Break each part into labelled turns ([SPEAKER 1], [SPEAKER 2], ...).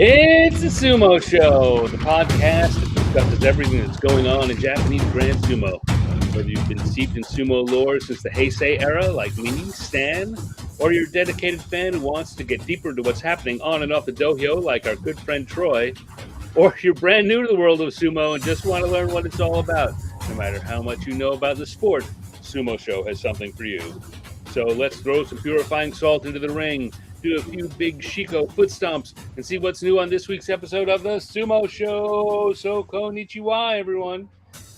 [SPEAKER 1] It's the Sumo Show, the podcast that discusses everything that's going on in Japanese Grand Sumo. Whether you've been steeped in sumo lore since the Heisei era, like me, Stan, or you're a dedicated fan who wants to get deeper into what's happening on and off the dohyo, like our good friend Troy, or you're brand new to the world of sumo and just want to learn what it's all about. No matter how much you know about the sport, Sumo Show has something for you. So let's throw some purifying salt into the ring, do a few big Shiko foot stomps, and see what's new on this week's episode of the Sumo Show. So konnichiwa, everyone.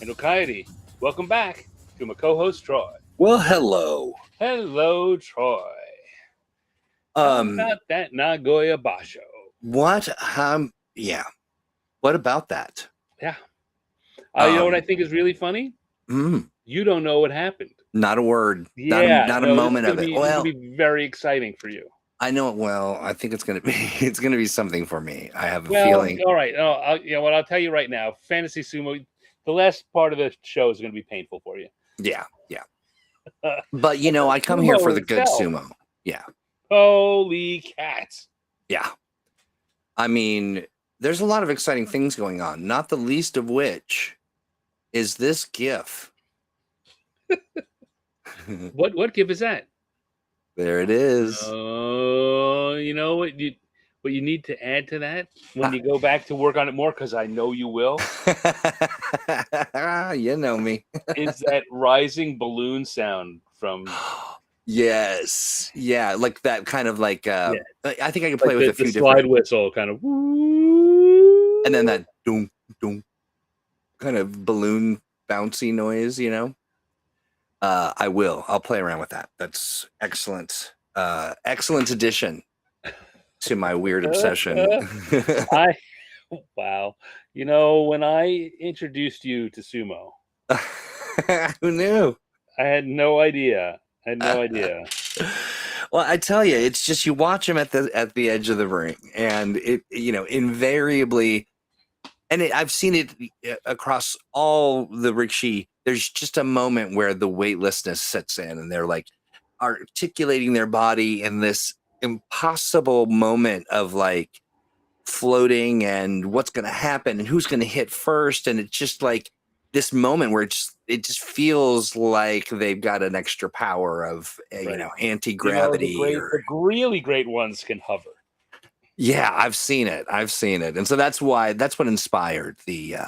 [SPEAKER 1] And Okairi, welcome back to my co-host, Troy.
[SPEAKER 2] Well, hello.
[SPEAKER 1] Hello, Troy. How about that Nagoya Basho?
[SPEAKER 2] What? Yeah. What about that?
[SPEAKER 1] Yeah. You know what I think is really funny? You don't know what happened.
[SPEAKER 2] Not a word.
[SPEAKER 1] Yeah.
[SPEAKER 2] Not a moment of it.
[SPEAKER 1] It's going to be very exciting for you.
[SPEAKER 2] I know it well. I think it's going to be something for me. I have a feeling.
[SPEAKER 1] All right. You know what? I'll tell you right now. Fantasy Sumo, the last part of the show is going to be painful for you.
[SPEAKER 2] Yeah. But, I come here for the good sumo. Yeah.
[SPEAKER 1] Holy cats.
[SPEAKER 2] Yeah. I mean, there's a lot of exciting things going on, not the least of which is this GIF.
[SPEAKER 1] What GIF is that?
[SPEAKER 2] There it is.
[SPEAKER 1] Oh, you know what you need to add to that when you go back to work on it more, because I know you will.
[SPEAKER 2] You know me.
[SPEAKER 1] Is that rising balloon sound from?
[SPEAKER 2] Yes, yeah, like that kind of like. I think I can play
[SPEAKER 1] like
[SPEAKER 2] with a few
[SPEAKER 1] the
[SPEAKER 2] different
[SPEAKER 1] slide whistle kind of. Woo!
[SPEAKER 2] And then that doom doom kind of balloon bouncy noise, I'll play around with that. That's excellent. Excellent addition to my weird obsession.
[SPEAKER 1] Wow. When I introduced you to sumo,
[SPEAKER 2] who knew?
[SPEAKER 1] I had no idea.
[SPEAKER 2] Well, I tell you, it's just you watch him at the edge of the ring, and it invariably, and I've seen it across all the rikishi. There's just a moment where the weightlessness sets in, and they're like articulating their body in this impossible moment of like floating and what's going to happen and who's going to hit first, and it's just like this moment where it just feels like they've got an extra power of anti-gravity.
[SPEAKER 1] The really great ones can hover.
[SPEAKER 2] Yeah, I've seen it, and so that's what inspired the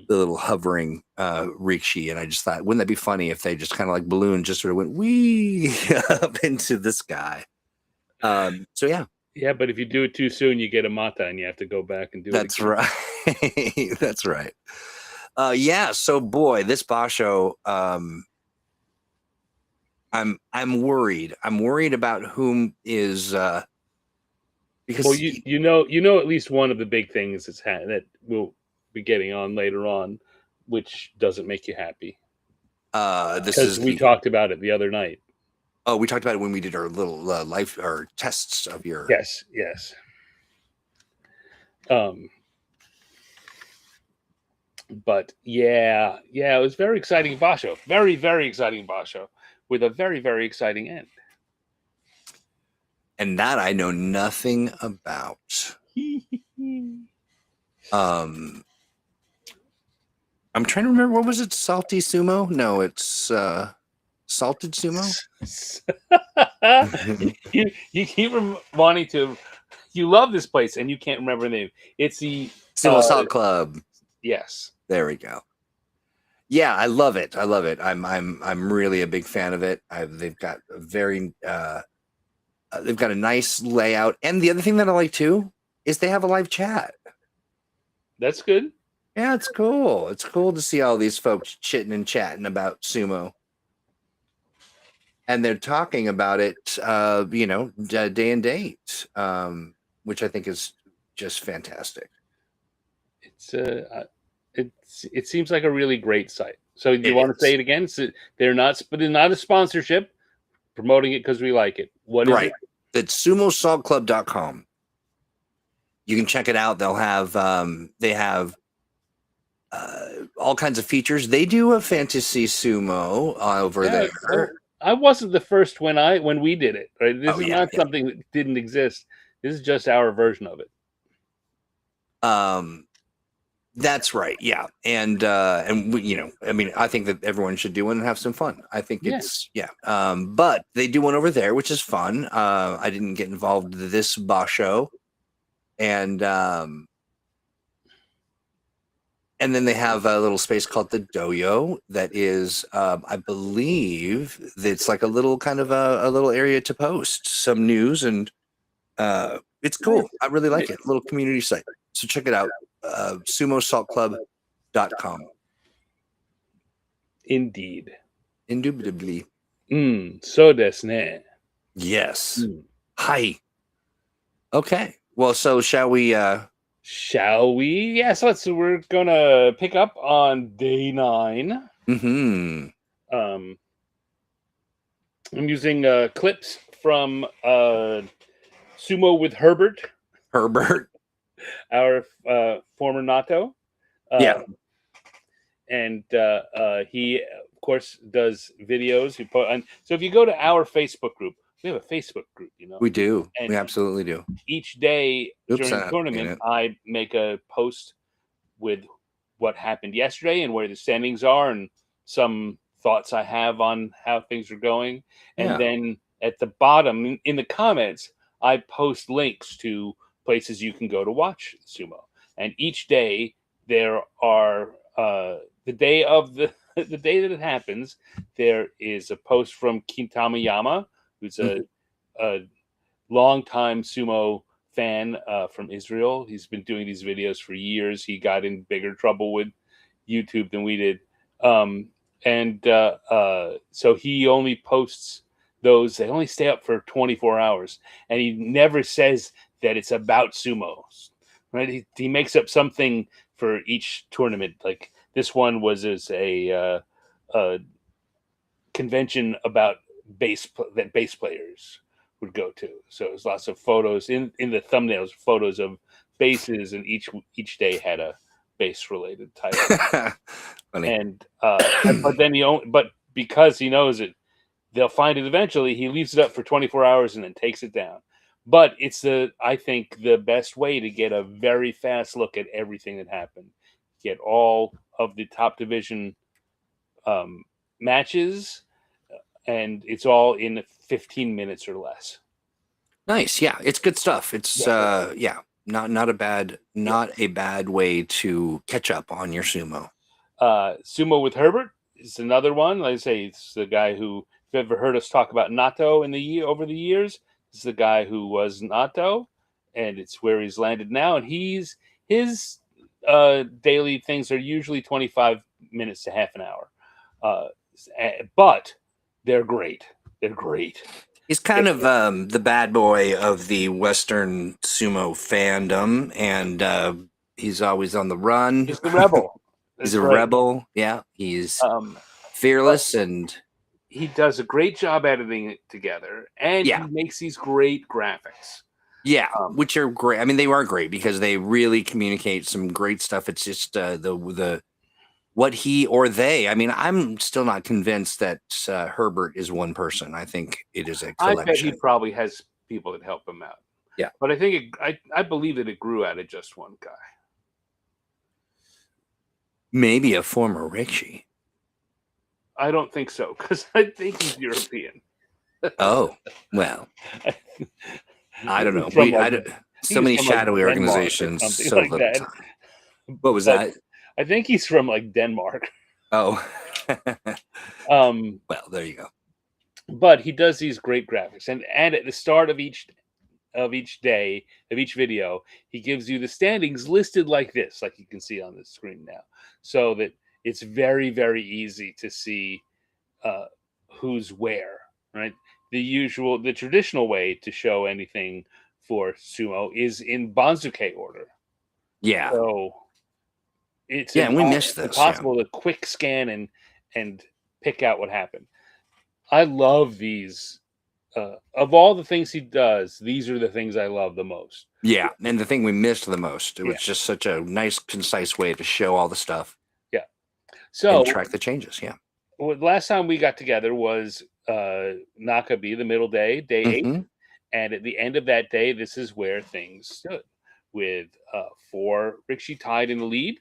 [SPEAKER 2] little hovering rikishi. And I just thought, wouldn't that be funny if they just kind of like balloon just sort of went wee up into the sky? So yeah.
[SPEAKER 1] Yeah, but if you do it too soon, you get a mata, and you have to go back and do it.
[SPEAKER 2] That's right. That's right. Yeah. So boy, this Basho, I'm worried. I'm worried about whom is because
[SPEAKER 1] you know at least one of the big things that we'll be getting on later on, which doesn't make you happy. Because we talked about it the other night.
[SPEAKER 2] Oh, we talked about it when we did our little life or tests of your.
[SPEAKER 1] Yes. But yeah, it was very exciting Basho. Very, very exciting Basho with a very, very exciting end.
[SPEAKER 2] And that I know nothing about. I'm trying to remember, what was it? Salty sumo? No, it's salted sumo.
[SPEAKER 1] you keep wanting to. You love this place, and you can't remember the name. It's the
[SPEAKER 2] Sumo Salt Club.
[SPEAKER 1] Yes,
[SPEAKER 2] there we go. Yeah, I love it. I'm really a big fan of it. They've got a very they've got a nice layout, and the other thing that I like too is they have a live chat.
[SPEAKER 1] That's good.
[SPEAKER 2] Yeah, it's cool. It's cool to see all these folks chitting and chatting about sumo. And they're talking about it, day and date, which I think is just fantastic.
[SPEAKER 1] It seems like a really great site. So do you want to say it again? They're not a sponsorship, promoting it because we like it. What is it?
[SPEAKER 2] It's sumosaltclub.com. You can check it out. They'll have they have all kinds of features. They do a fantasy sumo over there.
[SPEAKER 1] I wasn't the first when we did it. Right, this is not something that didn't exist. This is just our version of it.
[SPEAKER 2] That's right. Yeah. And we, I mean, I think that everyone should do one and have some fun. I think
[SPEAKER 1] Yeah.
[SPEAKER 2] it's, yeah. But they do one over there, which is fun. I didn't get involved in this Basho. And then they have a little space called the Doyo that is, I believe, it's like a little kind of a little area to post some news, and it's cool.
[SPEAKER 1] Nice.
[SPEAKER 2] I really like
[SPEAKER 1] Nice.
[SPEAKER 2] it. Little community site. So check it out. sumosaltclub.com.
[SPEAKER 1] Indeed.
[SPEAKER 2] Indubitably.
[SPEAKER 1] So desu ne.
[SPEAKER 2] Yes. Hi. Okay. Well, so shall we?
[SPEAKER 1] Shall we? Yes, we're gonna pick up on day 9.
[SPEAKER 2] Mm-hmm.
[SPEAKER 1] I'm using clips from Sumo with Herbert, our former Nato.
[SPEAKER 2] Yeah.
[SPEAKER 1] And he, of course, does videos. So if you go to our Facebook group, we have a Facebook group,
[SPEAKER 2] We do.
[SPEAKER 1] And
[SPEAKER 2] we absolutely do.
[SPEAKER 1] Each day during the tournament, I make a post with what happened yesterday and where the standings are and some thoughts I have on how things are going. And then at the bottom in the comments, I post links to places you can go to watch sumo. And each day there are the day of the day that it happens, there is a post from Kintama Yama, who's a longtime sumo fan from Israel. He's been doing these videos for years. He got in bigger trouble with YouTube than we did. So he only posts those. They only stay up for 24 hours. And he never says that it's about sumo. Right? He makes up something for each tournament. Like this one was as a convention about bass players would go to. So there's lots of photos in the thumbnails, photos of bases, and each day had a bass related title.
[SPEAKER 2] Funny.
[SPEAKER 1] And but because he knows it, they'll find it eventually. He leaves it up for 24 hours and then takes it down. But it's I think the best way to get a very fast look at everything that happened. Get all of the top division matches, and it's all in 15 minutes or less.
[SPEAKER 2] Nice. Yeah, it's good stuff. It's not a bad way to catch up on your sumo.
[SPEAKER 1] Sumo with Herbert is another one. Like I say, it's the guy who, if you've ever heard us talk about Nato over the years, this is the guy who was Nato, and it's where he's landed now. And his daily things are usually 25 minutes to half an hour, but they're great. They're great.
[SPEAKER 2] He's kind of the bad boy of the Western sumo fandom, and he's always on the run.
[SPEAKER 1] He's the rebel.
[SPEAKER 2] He's a rebel. Yeah, he's fearless, and
[SPEAKER 1] he does a great job editing it together, and he makes these great graphics.
[SPEAKER 2] Yeah, which are great. I mean, they are great because they really communicate some great stuff. It's just the what he or they. I mean, I'm still not convinced that Herbert is one person. I think it is a collection.
[SPEAKER 1] I bet he probably has people that help him out.
[SPEAKER 2] Yeah,
[SPEAKER 1] but I think I believe that it grew out of just one guy.
[SPEAKER 2] Maybe a former Rishi.
[SPEAKER 1] I don't think so, because I think he's European.
[SPEAKER 2] Oh, well. I don't know. So many shadowy organizations. So
[SPEAKER 1] like that.
[SPEAKER 2] Time. What was that?
[SPEAKER 1] I think he's from like Denmark.
[SPEAKER 2] Oh. Well, there you go.
[SPEAKER 1] But he does these great graphics. And at the start of each day, of each video, he gives you the standings listed like this, like you can see on the screen now. So that it's very, very easy to see who's where, right? The traditional way to show anything for sumo is in Banzuke order.
[SPEAKER 2] Yeah.
[SPEAKER 1] So it's
[SPEAKER 2] we missed this.
[SPEAKER 1] It's impossible to quick scan and pick out what happened. I love these. Of all the things he does, these are the things I love the most.
[SPEAKER 2] Yeah, and the thing we missed the most. It was just such a nice, concise way to show all the stuff.
[SPEAKER 1] Yeah. So
[SPEAKER 2] and track the changes. Yeah.
[SPEAKER 1] Well, last time we got together was Nakabe, the middle day, day 8. And at the end of that day, this is where things stood. with 4 Rikishi tied in the lead.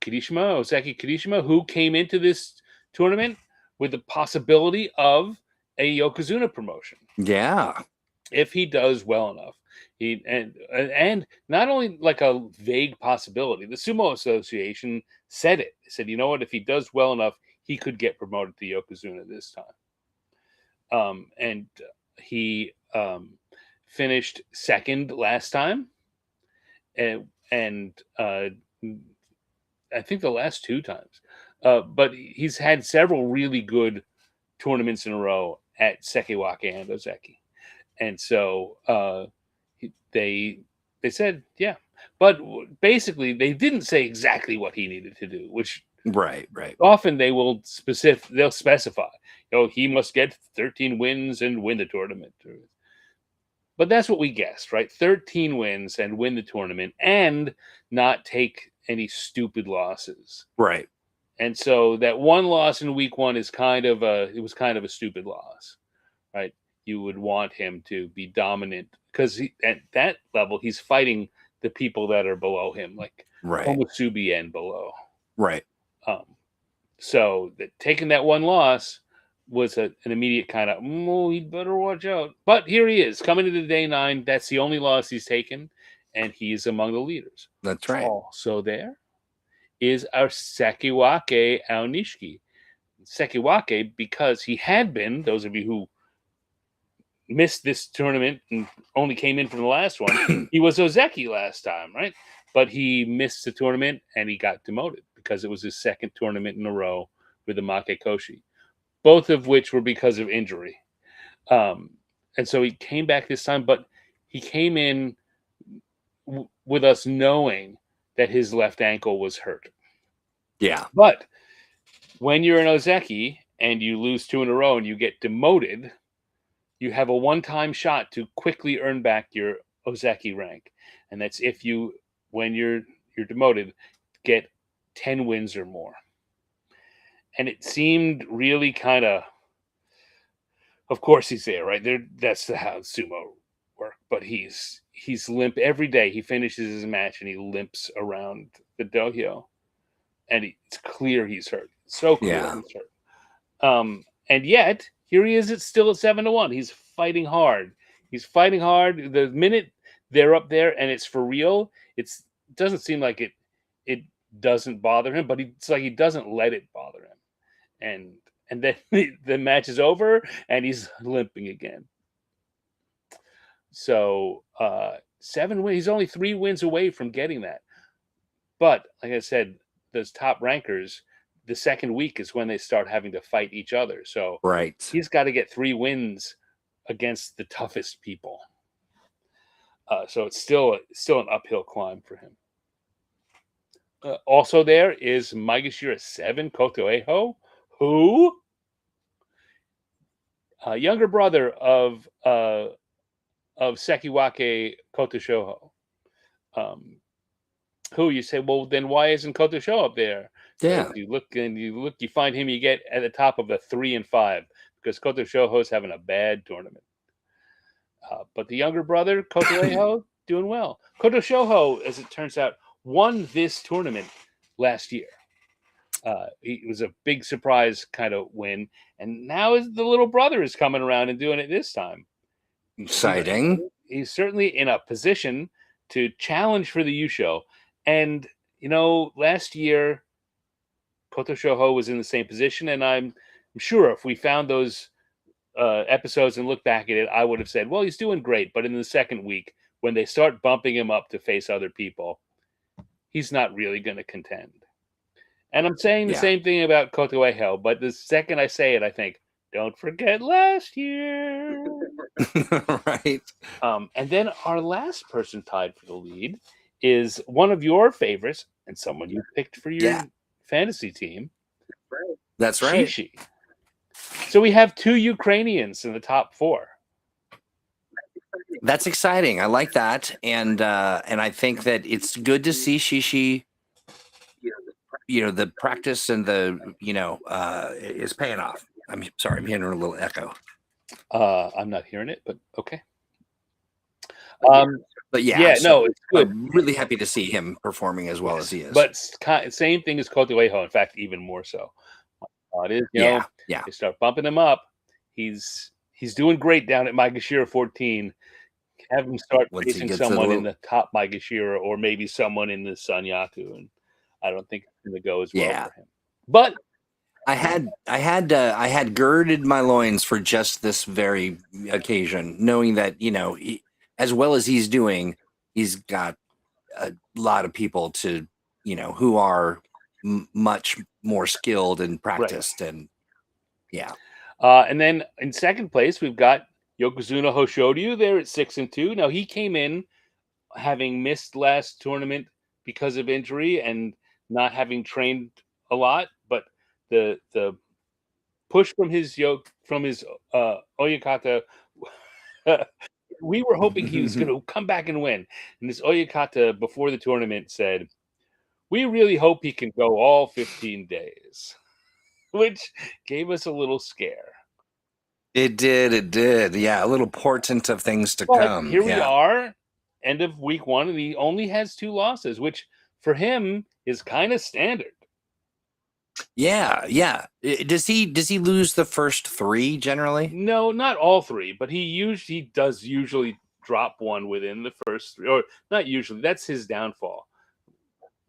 [SPEAKER 1] Ozeki Kirishima, who came into this tournament with the possibility of a Yokozuna promotion
[SPEAKER 2] Yeah.
[SPEAKER 1] if he does well enough. And not only like a vague possibility. The Sumo Association said it. They said, you know what, if he does well enough, he could get promoted to Yokozuna this time. And he finished second last time, and I think the last 2 times. But he's had several really good tournaments in a row at Sekiwake and Ozeki. And so they said, yeah. But basically, they didn't say exactly what he needed to do, which
[SPEAKER 2] Right.
[SPEAKER 1] often they'll specify, he must get 13 wins and win the tournament. But that's what we guessed, right? 13 wins and win the tournament and not take any stupid losses.
[SPEAKER 2] Right.
[SPEAKER 1] And so that one loss in week 1 is kind of a stupid loss, right? You would want him to be dominant because at that level, he's fighting the people that are below him, like Komusubi and below.
[SPEAKER 2] Right.
[SPEAKER 1] So taking that one loss was an immediate kind of, he'd better watch out. But here he is coming into day 9. That's the only loss he's taken, and he's among the leaders.
[SPEAKER 2] That's right.
[SPEAKER 1] Also there is our Sekiwake Aonishiki. Sekiwake, because he had been, those of you who missed this tournament and only came in from the last one, he was Ozeki last time, right? But he missed the tournament and he got demoted because it was his second tournament in a row with the Makekoshi, both of which were because of injury. And so he came back this time, but he came in with us knowing that his left ankle was hurt.
[SPEAKER 2] Yeah.
[SPEAKER 1] But when you're an Ozeki and you lose 2 in a row and you get demoted, you have a one-time shot to quickly earn back your Ozeki rank. And that's if you, when you're demoted, get 10 wins or more. And it seemed really kind of course he's there, right? That's how sumo work. But he's limp every day. He finishes his match and he limps around the dojo. And it's clear he's hurt. So clear he's hurt. And yet, here he is. It's still at 7-1. He's fighting hard. The minute they're up there and it's for real, it doesn't seem like it doesn't bother him, but it's like he doesn't let it bother him. And then the match is over and he's limping again. So 7 wins. He's only 3 wins away from getting that. But like I said, those top rankers, the second week is when they start having to fight each other. So he's got to get 3 wins against the toughest people. So it's still an uphill climb for him. Also there is Maegashira 7, Koto Eho, who younger brother of Sekiwake Koto Shoho. Who you say, well, then why isn't Koto Shoho up there?
[SPEAKER 2] Yeah.
[SPEAKER 1] You find him, you get at the top of the 3 and 5 because Koto Shoho's having a bad tournament. But the younger brother, Koto Eho, doing well. Koto Shoho, as it turns out, won this tournament last year. It was a big surprise kind of win. And now the little brother is coming around and doing it this time.
[SPEAKER 2] Exciting.
[SPEAKER 1] He's certainly in a position to challenge for the yusho. And, last year, Koto Shoho was in the same position. And I'm sure if we found those episodes and look back at it, I would have said, well, he's doing great. But in the second week, when they start bumping him up to face other people, he's not really going to contend. And I'm saying the same thing about Koto Eho, but the second I say it, I think, don't forget last year.
[SPEAKER 2] Right.
[SPEAKER 1] And then our last person tied for the lead is one of your favorites and someone you picked for your fantasy team.
[SPEAKER 2] That's right.
[SPEAKER 1] Shishi. So we have 2 Ukrainians in the top 4.
[SPEAKER 2] That's exciting. I like that, and I think that it's good to see Shishi. The practice and is paying off. I'm sorry, I'm hearing a little echo.
[SPEAKER 1] I'm not hearing it, but okay.
[SPEAKER 2] But yeah,
[SPEAKER 1] Yeah, no,
[SPEAKER 2] so
[SPEAKER 1] it's good.
[SPEAKER 2] I'm really happy to see him performing as well as he is.
[SPEAKER 1] But same thing as Kotoeho, in fact, even more so. It is,
[SPEAKER 2] Yeah, yeah.
[SPEAKER 1] they start bumping him up. He's doing great down at Maegashira 14. Have him start
[SPEAKER 2] Once he
[SPEAKER 1] facing
[SPEAKER 2] gets a
[SPEAKER 1] someone in
[SPEAKER 2] little,
[SPEAKER 1] the top Maegashira or maybe someone in the Sanyaku, and I don't think it's gonna go as well
[SPEAKER 2] yeah.
[SPEAKER 1] for him. But
[SPEAKER 2] I had girded my loins for just this very occasion, knowing that as well as he's doing, he's got a lot of people to who are much more skilled and
[SPEAKER 1] right.
[SPEAKER 2] practiced, and yeah,
[SPEAKER 1] And then in second place, we've got Yokozuna Hoshoryu there at 6-2. Now he came in having missed last tournament because of injury and not having trained a lot, but the push from his Oyakata, we were hoping he was going to come back and win. And this Oyakata before the tournament said, "We really hope he can go all 15 days," which gave us a little scare.
[SPEAKER 2] it did, yeah, a little portent of things to
[SPEAKER 1] But
[SPEAKER 2] come,
[SPEAKER 1] here we
[SPEAKER 2] yeah.
[SPEAKER 1] are, end of week one, and he only has 2 losses, which for him is kind of standard.
[SPEAKER 2] Yeah, yeah. Does he lose the first 3 generally?
[SPEAKER 1] No, not all 3, but he does usually drop one within the first 3, or not usually. That's his downfall.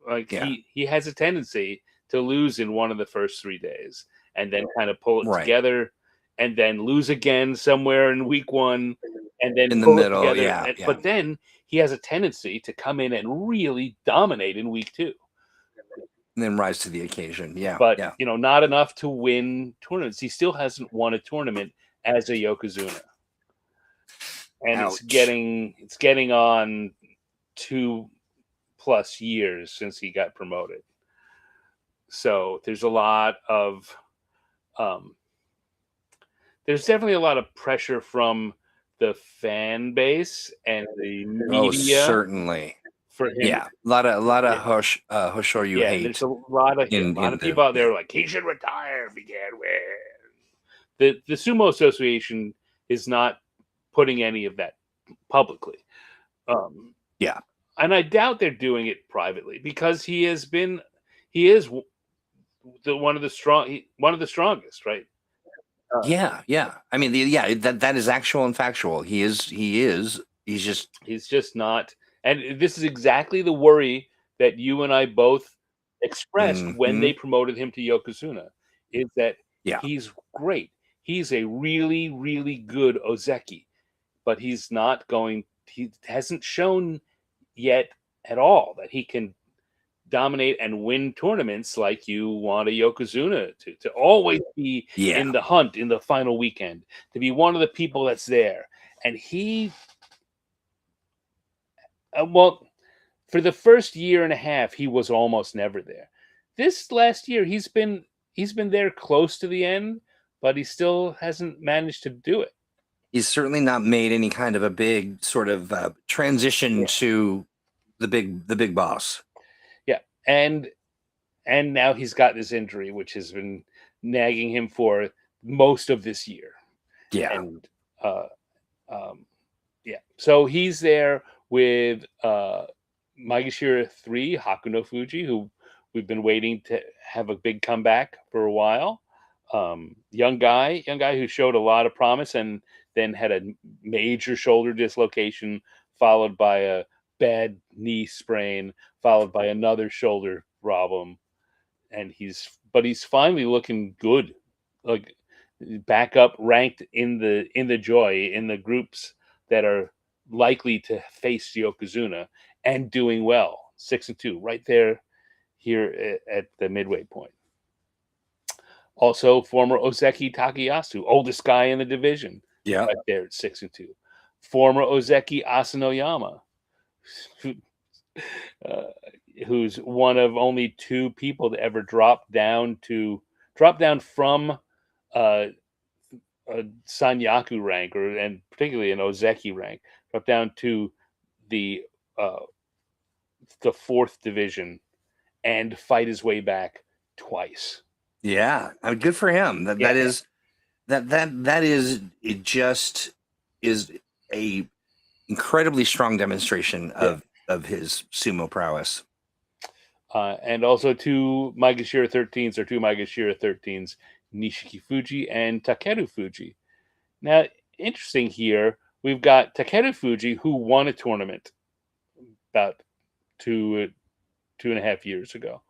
[SPEAKER 1] Like
[SPEAKER 2] Yeah,
[SPEAKER 1] he has a tendency to lose in one of the first 3 days and then kind of pull it
[SPEAKER 2] right.
[SPEAKER 1] together and then lose again somewhere in week 1 and then
[SPEAKER 2] In the
[SPEAKER 1] pull it
[SPEAKER 2] middle,
[SPEAKER 1] together.
[SPEAKER 2] yeah, yeah.
[SPEAKER 1] But then he has a tendency to come in and really dominate in week 2.
[SPEAKER 2] And then rise to the occasion. Yeah,
[SPEAKER 1] But
[SPEAKER 2] yeah.
[SPEAKER 1] not enough to win tournaments. He still hasn't won a tournament as a Yokozuna, and
[SPEAKER 2] Ouch.
[SPEAKER 1] it's getting on 2+ years since he got promoted. So there's a lot of there's definitely a lot of pressure from the fan base and the
[SPEAKER 2] Oh,
[SPEAKER 1] media
[SPEAKER 2] certainly.
[SPEAKER 1] for him.
[SPEAKER 2] Yeah, a lot of
[SPEAKER 1] Yeah.
[SPEAKER 2] Hoshoryu
[SPEAKER 1] Yeah, and there's
[SPEAKER 2] hate
[SPEAKER 1] a lot of
[SPEAKER 2] in
[SPEAKER 1] people out there
[SPEAKER 2] yeah.
[SPEAKER 1] like he should retire if he can't win. The Sumo Association is not putting any of that publicly,
[SPEAKER 2] Yeah,
[SPEAKER 1] and I doubt they're doing it privately because he is one of the strongest, right?
[SPEAKER 2] yeah, yeah. I mean, that is actual and factual. He's just
[SPEAKER 1] He's just not, and this is exactly the worry that you and I both expressed when
[SPEAKER 2] hmm
[SPEAKER 1] they promoted him to Yokozuna, is that
[SPEAKER 2] yeah,
[SPEAKER 1] he's great. He's a really, really good Ozeki, but he hasn't shown yet at all that he can dominate and win tournaments like you want a Yokozuna to always be
[SPEAKER 2] yeah,
[SPEAKER 1] in the hunt in the final weekend, to be one of the people that's there. And he, well, for the first year and a half, he was almost never there. This last year, he's been there close to the end, but he still hasn't managed to do it.
[SPEAKER 2] he's certainly not made any kind of a big sort of transition
[SPEAKER 1] Yeah.
[SPEAKER 2] to the big boss.
[SPEAKER 1] Yeah, and now he's got this injury, which has been nagging him for most of this year.
[SPEAKER 2] Yeah,
[SPEAKER 1] And yeah, so he's there with Maegashira 3, Hakuno Fuji, who we've been waiting to have a big comeback for a while. Young guy who showed a lot of promise and then had a major shoulder dislocation, followed by a bad knee sprain, followed by another shoulder problem, and he's finally looking good, like back up ranked in the joy in the groups that are likely to face Yokozuna and doing well, 6-2, right there here at the midway point. Also, former Ozeki Takayasu, oldest guy in the division,
[SPEAKER 2] yeah,
[SPEAKER 1] right there at 6-2. Former Ozeki Asanoyama, uh, who's one of only 2 people to ever drop down from uh, a Sanyaku rank, and particularly an Ozeki rank, drop down to the uh, the 4th division and fight his way back twice.
[SPEAKER 2] yeah. I mean, good for him. That
[SPEAKER 1] Yeah,
[SPEAKER 2] that is that is it. Just is a incredibly strong demonstration of his sumo prowess.
[SPEAKER 1] And also two Maegashira 13s, Nishiki Fuji and Takeru Fuji. Now, interesting here, we've got Takeru Fuji, who won a tournament about 2.5 years ago.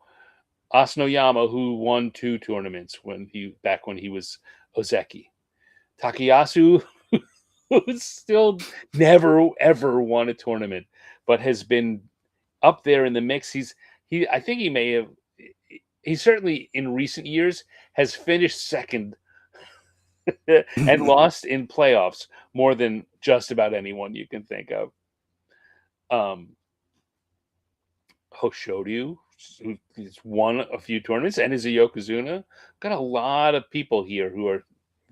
[SPEAKER 1] Asanoyama, who won 2 tournaments when he was Ozeki. Takayasu, who still never ever won a tournament, but has been up there in the mix. I think he may have. He certainly in recent years has finished second and lost in playoffs more than just about anyone you can think of. Hoshoryu, who's won a few tournaments and is a Yokozuna. Got a lot of people here who are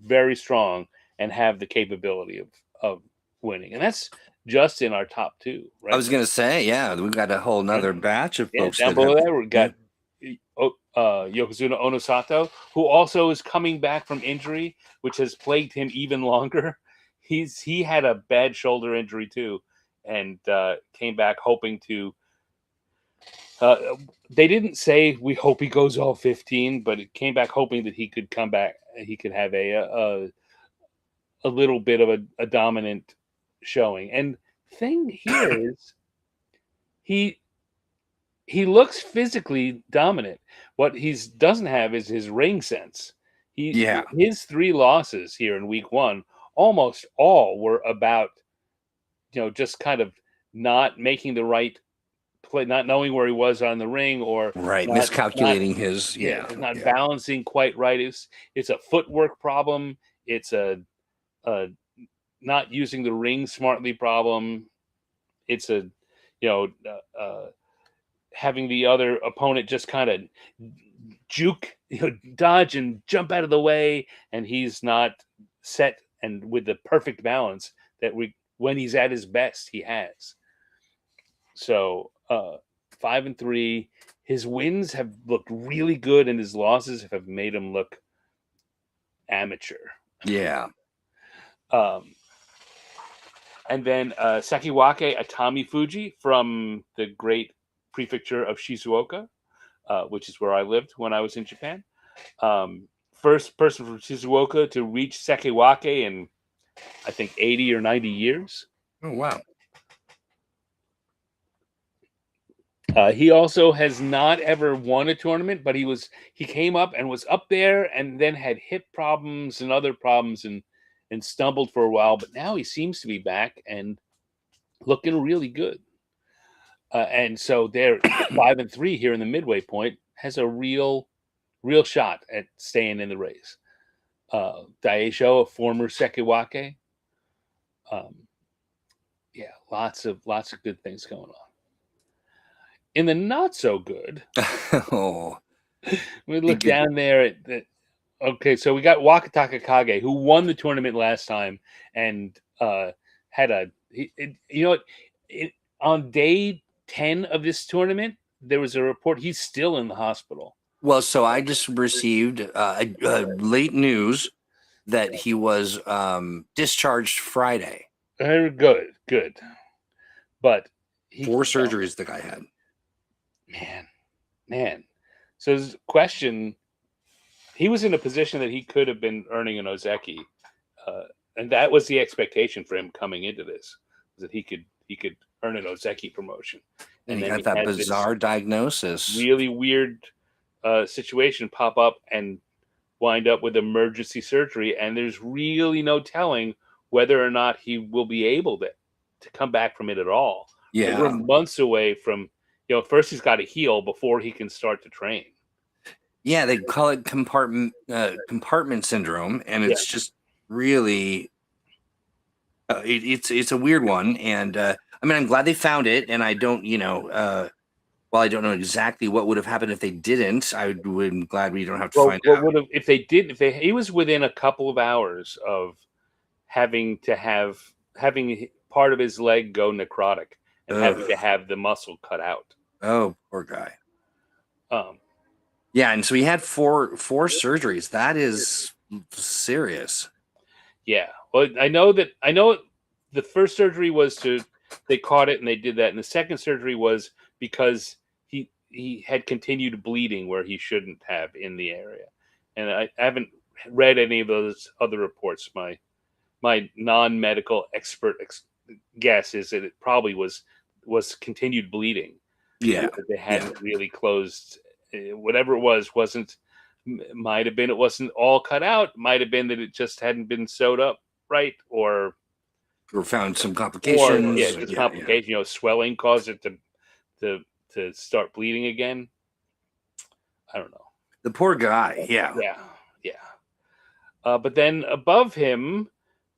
[SPEAKER 1] very strong and have the capability of winning. And that's just in our top 2, right?
[SPEAKER 2] I was going to say, yeah, we've got a whole nother batch of folks.
[SPEAKER 1] Down below there, we've got Yokozuna Onosato, who also is coming back from injury, which has plagued him even longer. He had a bad shoulder injury too, and came back hoping to. They didn't say we hope he goes all 15, but it came back hoping that he could come back. He could have a little bit of a dominant showing. And thing here is he looks physically dominant. What he doesn't have is his ring sense. His 3 losses here in week 1 almost all were about just kind of not making the right play, not knowing where he was on the ring, or
[SPEAKER 2] miscalculating his
[SPEAKER 1] balancing quite right. It's a footwork problem. It's a not using the ring smartly problem. It's a having the other opponent just kind of juke, dodge and jump out of the way, and he's not set and with the perfect balance that when he's at his best he has. So 5-3, his wins have looked really good, and his losses have made him look amateur.
[SPEAKER 2] Yeah.
[SPEAKER 1] And then Sakiwake Atami Fuji from the great prefecture of Shizuoka, which is where I lived when I was in Japan. First person from Shizuoka to reach Sakiwake in, I think, 80 or 90 years.
[SPEAKER 2] Oh, wow.
[SPEAKER 1] He also has not ever won a tournament, but he came up and was up there, and then had hip problems and other problems, and stumbled for a while. But now he seems to be back and looking really good. And so they're 5-3 here in the midway point, has a real shot at staying in the race. Daisho, a former Sekiwake. Lots of good things going on. In the not so good, we look down there at the. Okay, so we got Wakataka Kage, who won the tournament last time, and had on day 10 of this tournament, there was a report he's still in the hospital.
[SPEAKER 2] Well, so I just received late news that he was discharged Friday.
[SPEAKER 1] Good. But
[SPEAKER 2] 4 surgeries the guy had.
[SPEAKER 1] Man. So his question, he was in a position that he could have been earning an Ozeki, and that was the expectation for him coming into this, that he could earn an Ozeki promotion.
[SPEAKER 2] And he got that bizarre diagnosis,
[SPEAKER 1] really weird situation pop up, and wind up with emergency surgery. And there's really no telling whether or not he will be able to come back from it at all.
[SPEAKER 2] Yeah,
[SPEAKER 1] we're months away from. First he's got to heal before he can start to train.
[SPEAKER 2] Yeah, they call it compartment syndrome, and it's just really it's a weird one. And I'm glad they found it, and I don't while I don't know exactly what would have happened if they didn't, I'm glad we don't have to find out.
[SPEAKER 1] Would have if they did? He was within a couple of hours of having part of his leg go necrotic. And having to have the muscle cut out.
[SPEAKER 2] Oh, poor guy. Yeah, and so he had four surgeries. That is serious.
[SPEAKER 1] Yeah. Well, I know the first surgery was they caught it and they did that, and the second surgery was because he had continued bleeding where he shouldn't have in the area, and I haven't read any of those other reports. My non-medical expert guess is that it probably was continued bleeding.
[SPEAKER 2] Yeah.
[SPEAKER 1] They hadn't really closed. Whatever it was, wasn't. Might have been it wasn't all cut out. Might have been that it just hadn't been sewed up right, or
[SPEAKER 2] found some complications.
[SPEAKER 1] just complication. You know, swelling caused it to start bleeding again. I don't know.
[SPEAKER 2] The poor guy. Yeah.
[SPEAKER 1] But then above him,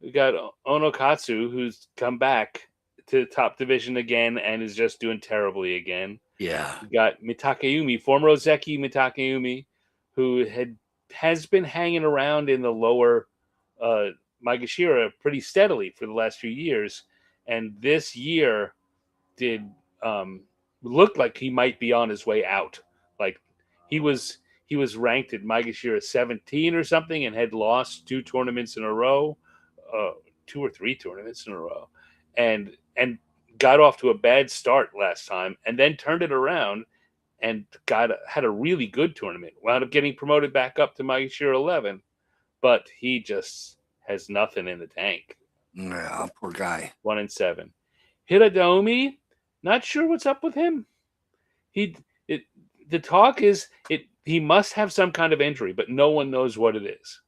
[SPEAKER 1] we got Onokatsu, who's come back to the top division again and is just doing terribly again.
[SPEAKER 2] Yeah.
[SPEAKER 1] We got Mitakeumi, former Ozeki Mitakeumi, who has been hanging around in the lower Maegashira pretty steadily for the last few years, and this year did look like he might be on his way out. Like he was ranked at Maegashira 17 or something and had lost 2 tournaments in a row, 2 or 3 tournaments in a row, and got off to a bad start last time, and then turned it around and had a really good tournament. Wound up getting promoted back up to Maegashira 11, but he just has nothing in the tank.
[SPEAKER 2] Yeah, poor guy.
[SPEAKER 1] 1-7. Hiradomi, not sure what's up with him. The talk is he must have some kind of injury, but no one knows what it is.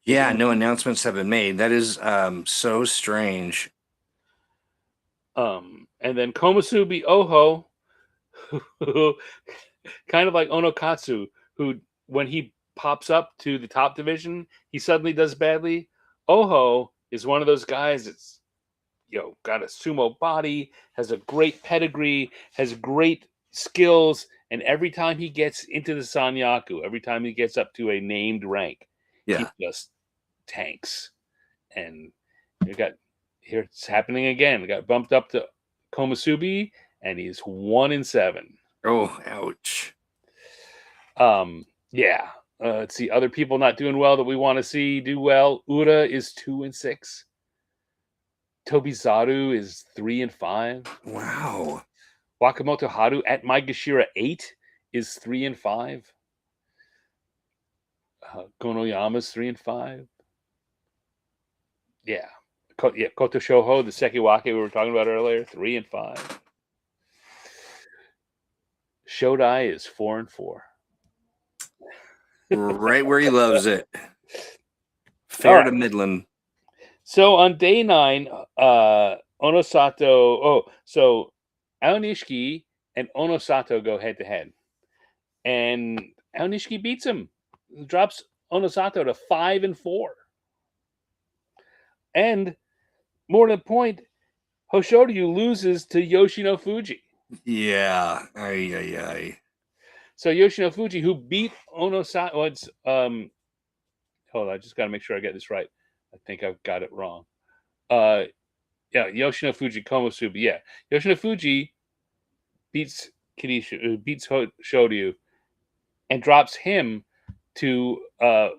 [SPEAKER 2] Yeah, no announcements have been made. That is so strange.
[SPEAKER 1] And then Komusubi Oho, who kind of like Onokatsu, who when he pops up to the top division, he suddenly does badly. Oho is one of those guys that's got a sumo body, has a great pedigree, has great skills, and every time he gets into the Sanyaku, every time he gets up to a named rank, he just tanks. And here it's happening again. We got bumped up to Komusubi, and he's 1-7.
[SPEAKER 2] Oh, ouch.
[SPEAKER 1] Yeah. Let's see, other people not doing well that we want to see do well. Ura is 2-6. Tobizaru is 3-5.
[SPEAKER 2] Wow.
[SPEAKER 1] Wakamoto Haru at Maegashira 8 is 3-5. Gonoyama's 3-5. Yeah. Koto Shoho, the Sekiwake we were talking about earlier, 3-5. Shodai is 4-4.
[SPEAKER 2] Right where he loves it. Fair to Midland.
[SPEAKER 1] So on day 9, Onosato. So Aonishiki and Onosato go head to head, and Aonishiki beats him, drops Onosato to 5-4. And more to the point, Hoshoryu loses to Yoshino Fuji.
[SPEAKER 2] Yeah. Ay.
[SPEAKER 1] So Yoshino Fuji, who beat Onosato, hold on, I just got to make sure I get this right. I think I've got it wrong. Yoshino Fuji Komusubi. Yeah, Yoshino Fuji beats Hoshoryu and drops him to 6-3,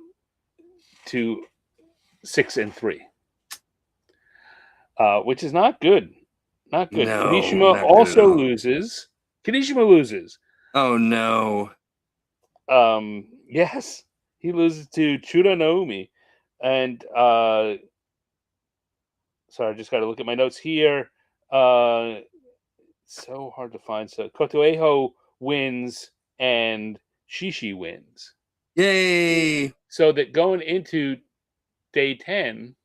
[SPEAKER 1] which is not good. Not good.
[SPEAKER 2] No,
[SPEAKER 1] Kirishima also loses. Kirishima loses.
[SPEAKER 2] Oh no.
[SPEAKER 1] Yes, he loses to Chura Naomi, and sorry, I just got to look at my notes here. So hard to find. So Kotoeho wins and Shishi wins.
[SPEAKER 2] Yay!
[SPEAKER 1] So that going into day 10,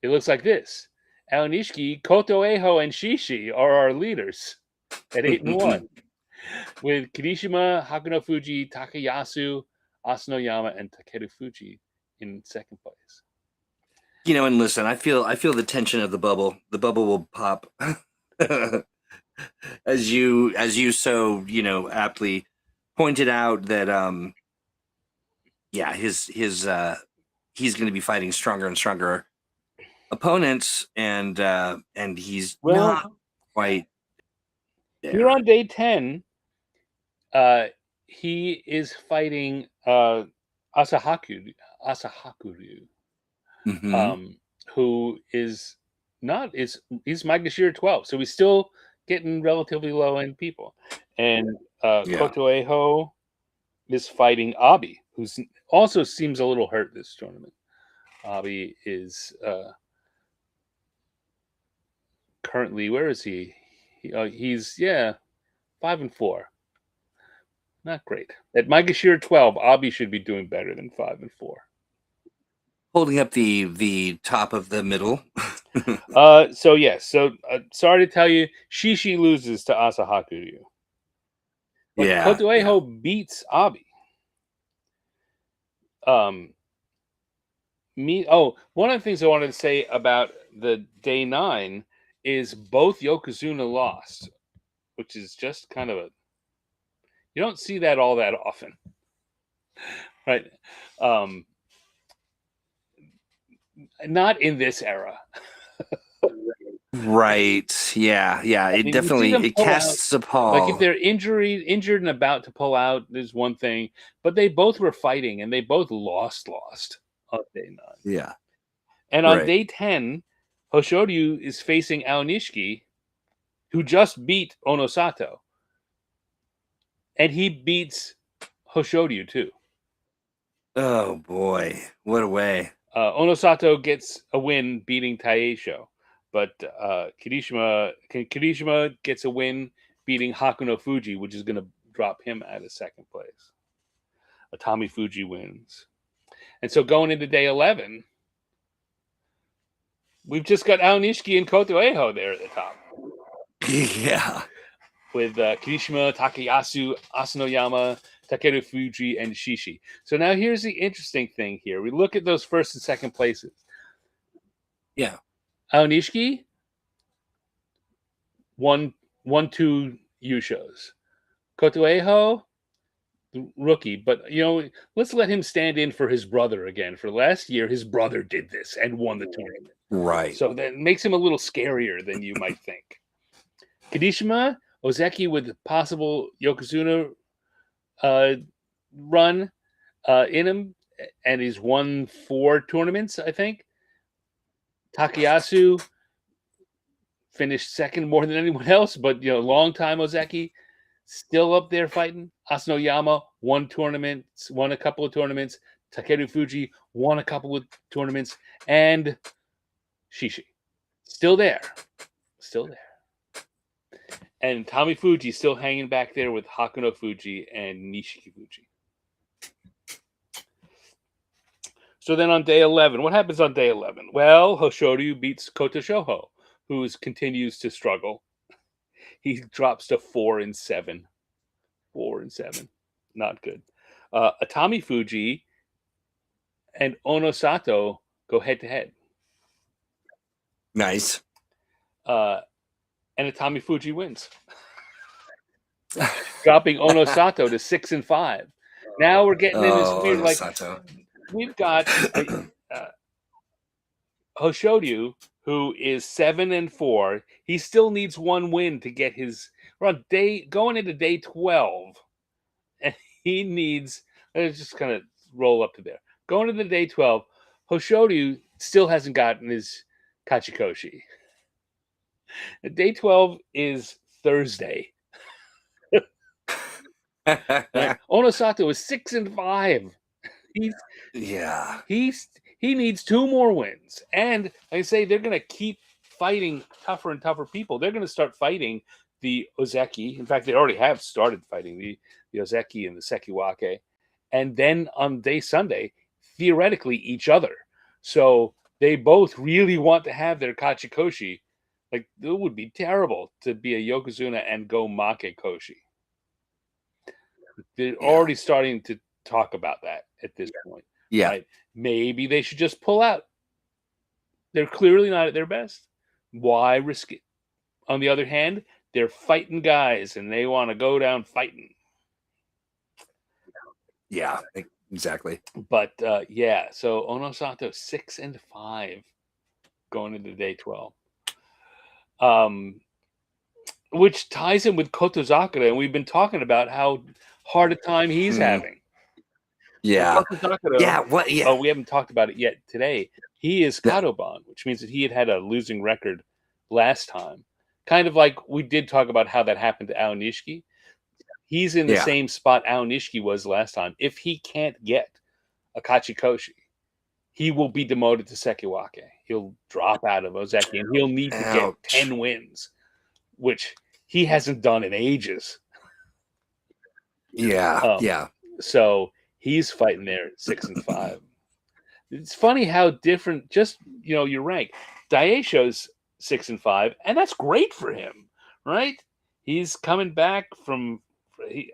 [SPEAKER 1] it looks like this: Aonishiki, Kotoeho, and Shishi are our leaders at 8-1. With Kirishima, Hakuno Fuji, Takayasu, Asanoyama, and Takeru Fuji in second place.
[SPEAKER 2] And listen, I feel the tension of the bubble. The bubble will pop, as you so aptly pointed out that he's going to be fighting stronger and stronger opponents, and he's not quite there.
[SPEAKER 1] Here on day 10. He is fighting Asahakuru,
[SPEAKER 2] mm-hmm.
[SPEAKER 1] Who is he's Maegashira 12, so he's still getting relatively low end people. And Koto Eho is fighting Abi, who also seems a little hurt this tournament. Abi is currently, where is he? He's 5-4. Not great. At Maegashira 12, Abi should be doing better than 5-4.
[SPEAKER 2] Holding up the top of the middle.
[SPEAKER 1] Sorry to tell you, Shishi loses to Asahakuryu. But Koto Eho beats Abi. One of the things I wanted to say about the day 9 is both Yokozuna lost, which is just kind of you don't see that all that often, right? Not in this era.
[SPEAKER 2] Right. Yeah. It definitely casts a pall.
[SPEAKER 1] Like if they're injured and about to pull out, there's one thing. But they both were fighting, and they both lost on day 9.
[SPEAKER 2] Yeah.
[SPEAKER 1] And on day 10, Hoshoryu is facing Aonishiki, who just beat Onosato. And he beats Hoshoryu too.
[SPEAKER 2] Oh boy, what a way!
[SPEAKER 1] Onosato gets a win beating Taisho, but Kirishima gets a win beating Hakuno Fuji, which is going to drop him out of second place. Atami Fuji wins. And so going into day 11, we've just got Aonishiki and Koto Eho there at the top.
[SPEAKER 2] Yeah.
[SPEAKER 1] With Kirishima, Takayasu, Asanoyama, Takeru Fuji, and Shishi. So now here's the interesting thing here. We look at those first and second places.
[SPEAKER 2] Yeah.
[SPEAKER 1] Aonishiki won 2 yushos. Koto Eho, rookie, but let's let him stand in for his brother again. For last year, his brother did this and won the tournament.
[SPEAKER 2] Right.
[SPEAKER 1] So that makes him a little scarier than you might think. Kirishima, Ozeki with possible Yokozuna run in him, and he's won 4 tournaments, I think. Takayasu finished second more than anyone else, but long time Ozeki still up there fighting. Asanoyama won a couple of tournaments. Takeru Fuji won a couple of tournaments, and Shishi still there. And Tommy Fuji still hanging back there with Hakuno Fuji and Nishiki Fuji. So then on day 11, what happens on day 11? Well, Hoshoryu beats Koto Shoho, who continues to struggle. He drops to 4-7. 4-7. Not good. Atami Fuji and Onosato go head-to-head.
[SPEAKER 2] Nice.
[SPEAKER 1] And Atami Fuji wins, dropping Onosato to 6-5. Now we're getting in this weird,
[SPEAKER 2] Onosato.
[SPEAKER 1] We've got Hoshoryu, who is 7-4. He still needs 1 win to get his. We're on going into day 12, and he needs. Let's just kind of roll up to there. Going into day 12, Hoshoryu still hasn't gotten his Kachikoshi. Day 12 is Thursday. Right? Onosato is 6-5. He needs 2 more wins, and like I say, they're going to keep fighting tougher and tougher people. They're going to start fighting the Ozeki. In fact, they already have started fighting the Ozeki and the Sekiwake, and then on day Sunday, theoretically each other. So they both really want to have their Kachikoshi. Like, it would be terrible to be a Yokozuna and go Make Koshi. They're already starting to talk about that at this point.
[SPEAKER 2] Yeah.
[SPEAKER 1] Right? Maybe they should just pull out. They're clearly not at their best. Why risk it? On the other hand, they're fighting guys, and they want to go down fighting.
[SPEAKER 2] Yeah, exactly.
[SPEAKER 1] But, so Onosato 6-5 going into day 12. Which ties in with Kotozakura, and we've been talking about how hard a time he's having.
[SPEAKER 2] Yeah.
[SPEAKER 1] Kotozakura, we haven't talked about it yet today. He is Kadoban, which means that he had a losing record last time. Kind of like we did talk about how that happened to Aonishiki. He's in the same spot Aonishiki was last time. If he can't get a Kachikoshi, he will be demoted to Sekiwake. He'll drop out of Ozeki, and he'll need to get 10 wins, which he hasn't done in ages.
[SPEAKER 2] Yeah.
[SPEAKER 1] So he's fighting there at 6-5. It's funny how different. Just your rank. Daisho's 6-5, and that's great for him, right? He's coming back from. He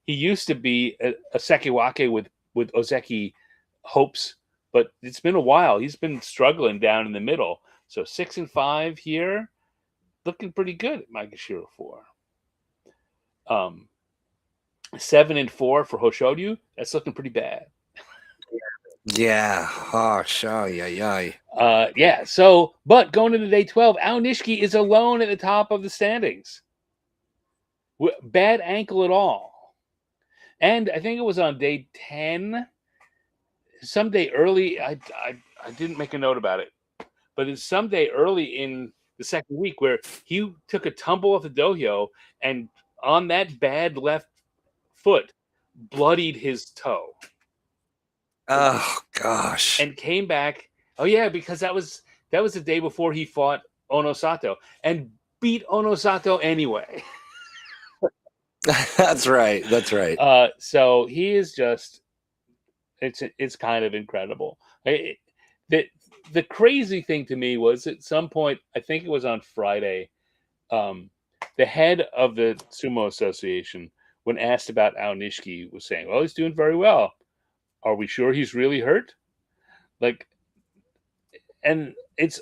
[SPEAKER 1] used to be a Sekiwake with Ozeki hopes, but it's been a while. He's been struggling down in the middle. So 6-5 here, looking pretty good at Maegashira 4. 7-4 for Hoshoryu. That's looking pretty bad.
[SPEAKER 2] Yeah. Oh,
[SPEAKER 1] yeah. So, but going into day 12, Aonishiki is alone at the top of the standings. Bad ankle at all. And I think it was on day 10, someday early. I didn't make a note about it, but it's someday early in the second week where he took a tumble off the dohyo, and on that bad left foot, bloodied his toe.
[SPEAKER 2] Oh gosh!
[SPEAKER 1] And came back. Oh yeah, because that was the day before he fought Onosato and beat Onosato anyway.
[SPEAKER 2] That's right.
[SPEAKER 1] So he is just. It's kind of incredible. The crazy thing to me was at some point, I think it was on Friday, the head of the Sumo Association, when asked about Aonishiki, was saying, "Well, he's doing very well. Are we sure he's really hurt?" Like, and it's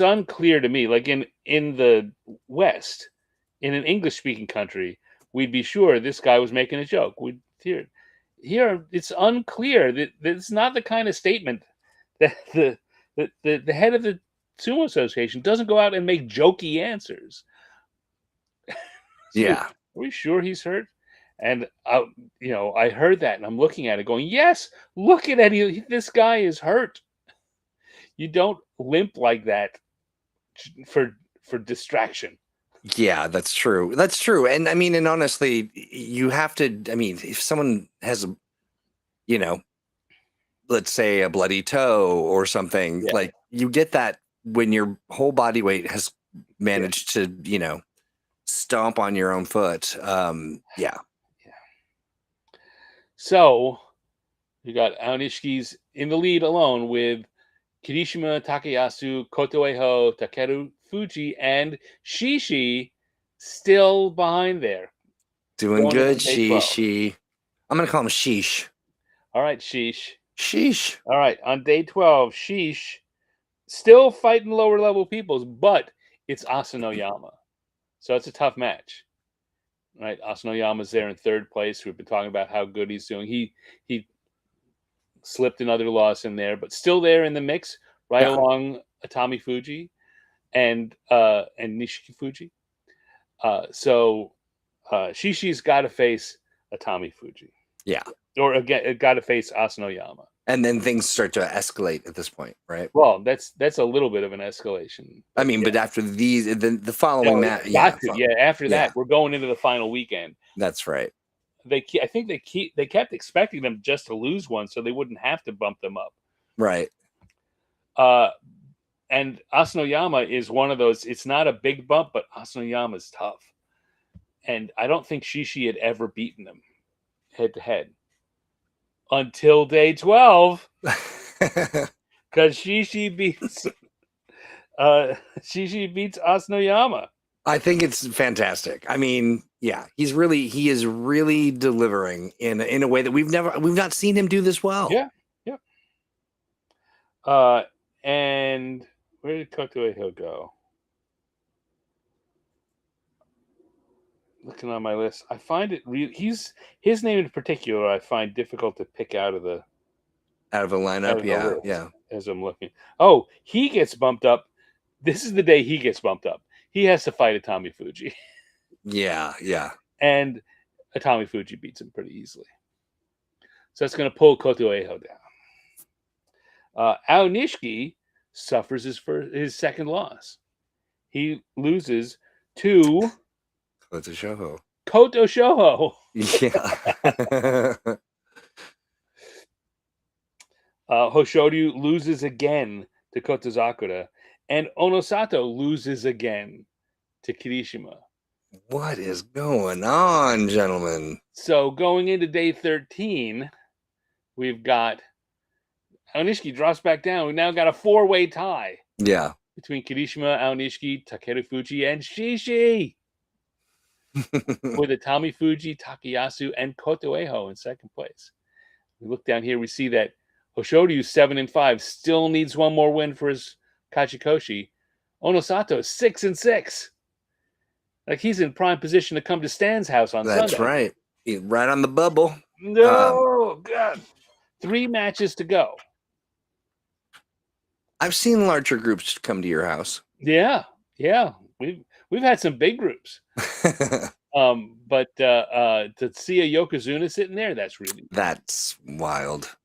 [SPEAKER 1] unclear to me. Like in the West, in an English-speaking country, we'd be sure this guy was making a joke. We'd hear it. Here, it's unclear. That it's not the kind of statement that the head of the Sumo Association doesn't go out and make jokey answers.
[SPEAKER 2] Yeah.
[SPEAKER 1] Are we sure he's hurt? And I heard that, and I'm looking at it, going, "Yes, look at it. This guy is hurt. You don't limp like that for distraction."
[SPEAKER 2] Yeah, that's true. And and honestly, you have to. If someone has let's say a bloody toe or something, like you get that when your whole body weight has managed to stomp on your own foot. Yeah.
[SPEAKER 1] So you got Aonishiki's in the lead alone with Kirishima, Takayasu, Kotoeho, Takeru Fuji, and Shishi still behind there.
[SPEAKER 2] Doing good, Shishi. I'm going to call him Sheesh.
[SPEAKER 1] All right, Sheesh.
[SPEAKER 2] Sheesh.
[SPEAKER 1] All right, on day 12, Sheesh still fighting lower level peoples, but it's Asanoyama. So it's a tough match. Right? Asanoyama's there in third place. We've been talking about how good he's doing. He slipped another loss in there, but still there in the mix, right along Atami Fuji and Nishiki Fuji. So Shishi's got to face Atami Fuji.
[SPEAKER 2] Yeah.
[SPEAKER 1] Or again, got to face Asanoyama.
[SPEAKER 2] And then things start to escalate at this point, right?
[SPEAKER 1] Well, that's a little bit of an escalation.
[SPEAKER 2] But after these, then the following match,
[SPEAKER 1] after that, we're going into the final weekend.
[SPEAKER 2] That's right.
[SPEAKER 1] I think they kept expecting them just to lose one, so they wouldn't have to bump them up.
[SPEAKER 2] Right.
[SPEAKER 1] And Asanoyama is one of those. It's not a big bump, but Asanoyama is tough, and I don't think Shishi had ever beaten them head to head until day 12, because Shishi beats Asanoyama.
[SPEAKER 2] I think it's fantastic. He is really delivering in a way that we've not seen him do this well.
[SPEAKER 1] Yeah. And where did Kotoeho go? Looking on my list, I find it his name in particular I find difficult to pick out of the
[SPEAKER 2] lineup. Yeah.
[SPEAKER 1] As I'm looking. Oh, he gets bumped up. This is the day he gets bumped up. He has to fight Atami Fuji.
[SPEAKER 2] Yeah.
[SPEAKER 1] And Atami Fuji beats him pretty easily. So it's going to pull Kotoeho Aonishiki suffers his second loss. He loses to
[SPEAKER 2] What's a show?
[SPEAKER 1] Koto Shoho.
[SPEAKER 2] Yeah.
[SPEAKER 1] Hoshoryu loses again to Kotozakura, and Onosato loses again to Kirishima.
[SPEAKER 2] What is going on, gentlemen?
[SPEAKER 1] So going into day 13, we've got Aonishiki drops back down. We've now got a 4-way tie
[SPEAKER 2] Yeah.
[SPEAKER 1] between Kirishima, Aonishiki, Takeru Fuji, and Shishi, with Atami Fuji, Takayasu, and Kotoeho in second place. We look down here, we see that Hoshoryu 7-5 still needs one more win for his Kachikoshi. Onosato 6-6. Like he's in prime position to come to Stan's house on
[SPEAKER 2] That's
[SPEAKER 1] Sunday.
[SPEAKER 2] right. Right on the bubble.
[SPEAKER 1] No, God. 3 matches to go.
[SPEAKER 2] I've seen larger groups come to your house.
[SPEAKER 1] Yeah. We've had some big groups. But to see a Yokozuna sitting there,
[SPEAKER 2] that's wild.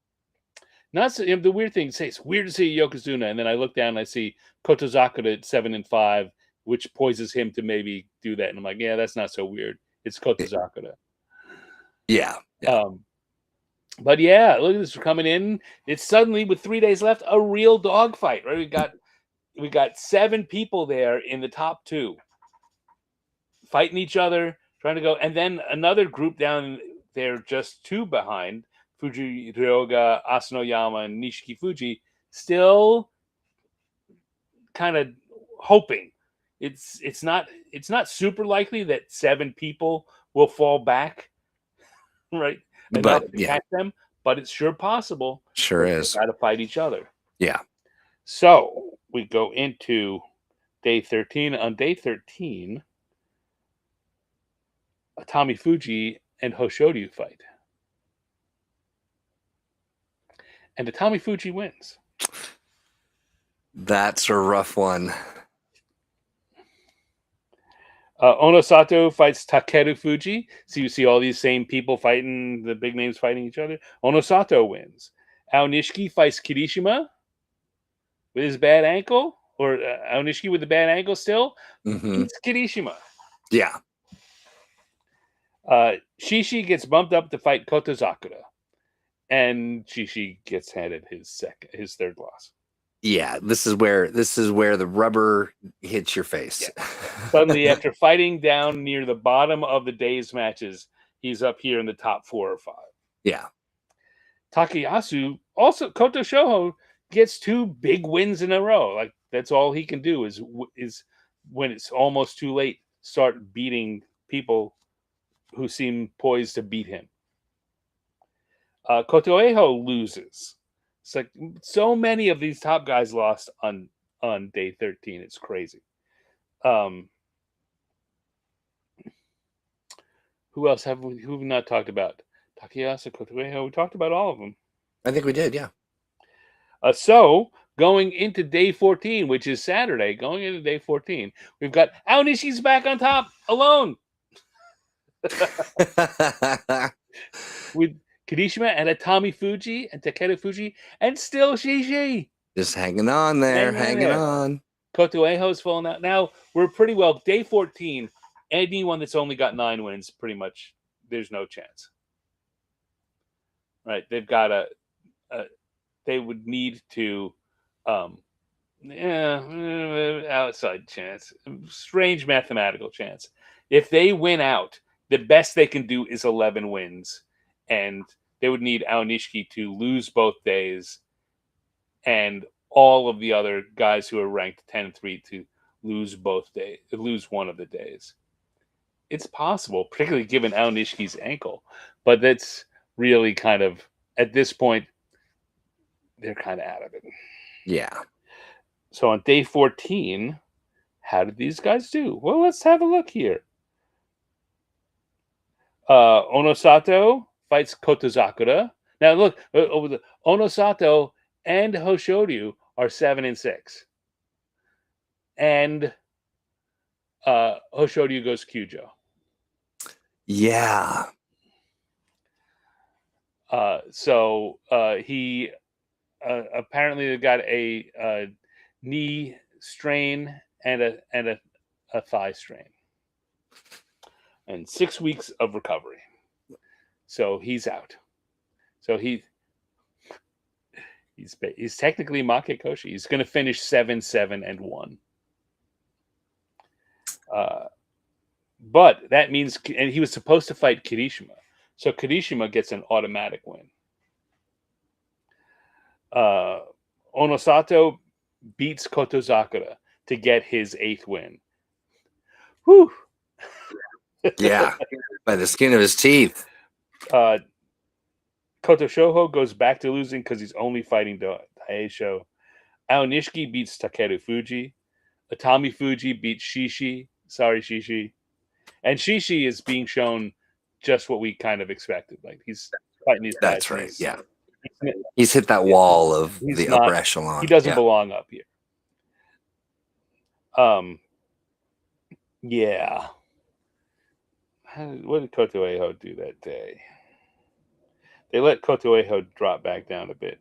[SPEAKER 1] Not so, the weird thing. Say it's weird to see a Yokozuna, and then I look down and I see Kotozakura at 7-5, which poises him to maybe do that, and I'm like, yeah, that's not so weird. It's Kotozakura.
[SPEAKER 2] Yeah.
[SPEAKER 1] But yeah, look at this. We're coming in. It's suddenly, with 3 days left, a real dogfight, right? We got 7 people there in the top 2 fighting each other, trying to go, and then another group down there just 2 behind, Fuji Ryoga, Asanoyama, and Nishiki Fuji, still kind of hoping. It's not super likely that 7 people will fall back, right? Enough to catch them, but it's sure possible.
[SPEAKER 2] Sure is.
[SPEAKER 1] Got to fight each other.
[SPEAKER 2] Yeah.
[SPEAKER 1] So we go into day 13. On day 13, Atami Fuji and Hoshoryu fight. And Atami Fuji wins.
[SPEAKER 2] That's a rough one.
[SPEAKER 1] Onosato fights Takeru Fuji. So you see all these same people fighting, the big names fighting each other. Onosato wins. Aonishiki fights Kirishima with his bad ankle, or Aonishiki with the bad ankle still. Beats Kirishima.
[SPEAKER 2] Yeah.
[SPEAKER 1] Shishi gets bumped up to fight Kotozakura, and Shishi gets handed his third loss.
[SPEAKER 2] Yeah, this is where the rubber hits your face.
[SPEAKER 1] Yeah. Suddenly, after fighting down near the bottom of the day's matches, he's up here in the top 4 or 5.
[SPEAKER 2] Yeah.
[SPEAKER 1] Takayasu, also Koto Shoho, gets 2 big wins in a row. Like that's all he can do is when it's almost too late, start beating people who seem poised to beat him. Kotoeho loses. It's like so many of these top guys lost on day 13. It's crazy. Who else have we not talked about? Takayasu, Kotoeho. We talked about all of them.
[SPEAKER 2] I think we did, yeah.
[SPEAKER 1] So going into day 14, which is Saturday, going into day 14, we've got Aonishi's back on top alone. With Kirishima and Atami Fuji and Takeru Fuji and still Shishi.
[SPEAKER 2] Just hanging on there, hanging on.
[SPEAKER 1] Kotoeho's falling out. Now, we're pretty well. Day 14, anyone that's only got 9 wins, pretty much, there's no chance. Right? They've got they would need to, outside chance. Strange mathematical chance. If they win out, the best they can do is 11 wins. And they would need Aonishiki to lose both days and all of the other guys who are ranked 10-3 to lose one of the days. It's possible, particularly given Aonishiki's ankle. But that's really kind of, at this point, they're kind of out of it.
[SPEAKER 2] Yeah.
[SPEAKER 1] So on day 14, how did these guys do? Well, let's have a look here. Onosato fights Kotozakura. Now look, Onosato and Hoshoryu are 7-6, and Hoshoryu goes Kyujo.
[SPEAKER 2] Yeah.
[SPEAKER 1] So he apparently they got a knee strain and a thigh strain, and 6 weeks of recovery. So he's out. So he's technically Makekoshi. He's going to finish 7-7-1. But that means, and he was supposed to fight Kirishima, so Kirishima gets an automatic win. Onosato beats Kotozakura to get his 8th win. Whew.
[SPEAKER 2] Yeah, by the skin of his teeth.
[SPEAKER 1] Koto Shoho goes back to losing because he's only fighting Daisho. Aonishiki beats Takeru Fuji. Atami Fuji beats Shishi. Sorry, Shishi. And Shishi is being shown just what we kind of expected. Like, he's fighting these guys.
[SPEAKER 2] That's right. Yeah. He's hit that wall of the
[SPEAKER 1] not,
[SPEAKER 2] upper echelon.
[SPEAKER 1] He doesn't belong up here. Yeah. What did Kotoeho do that day? They let Kotoeho drop back down a bit.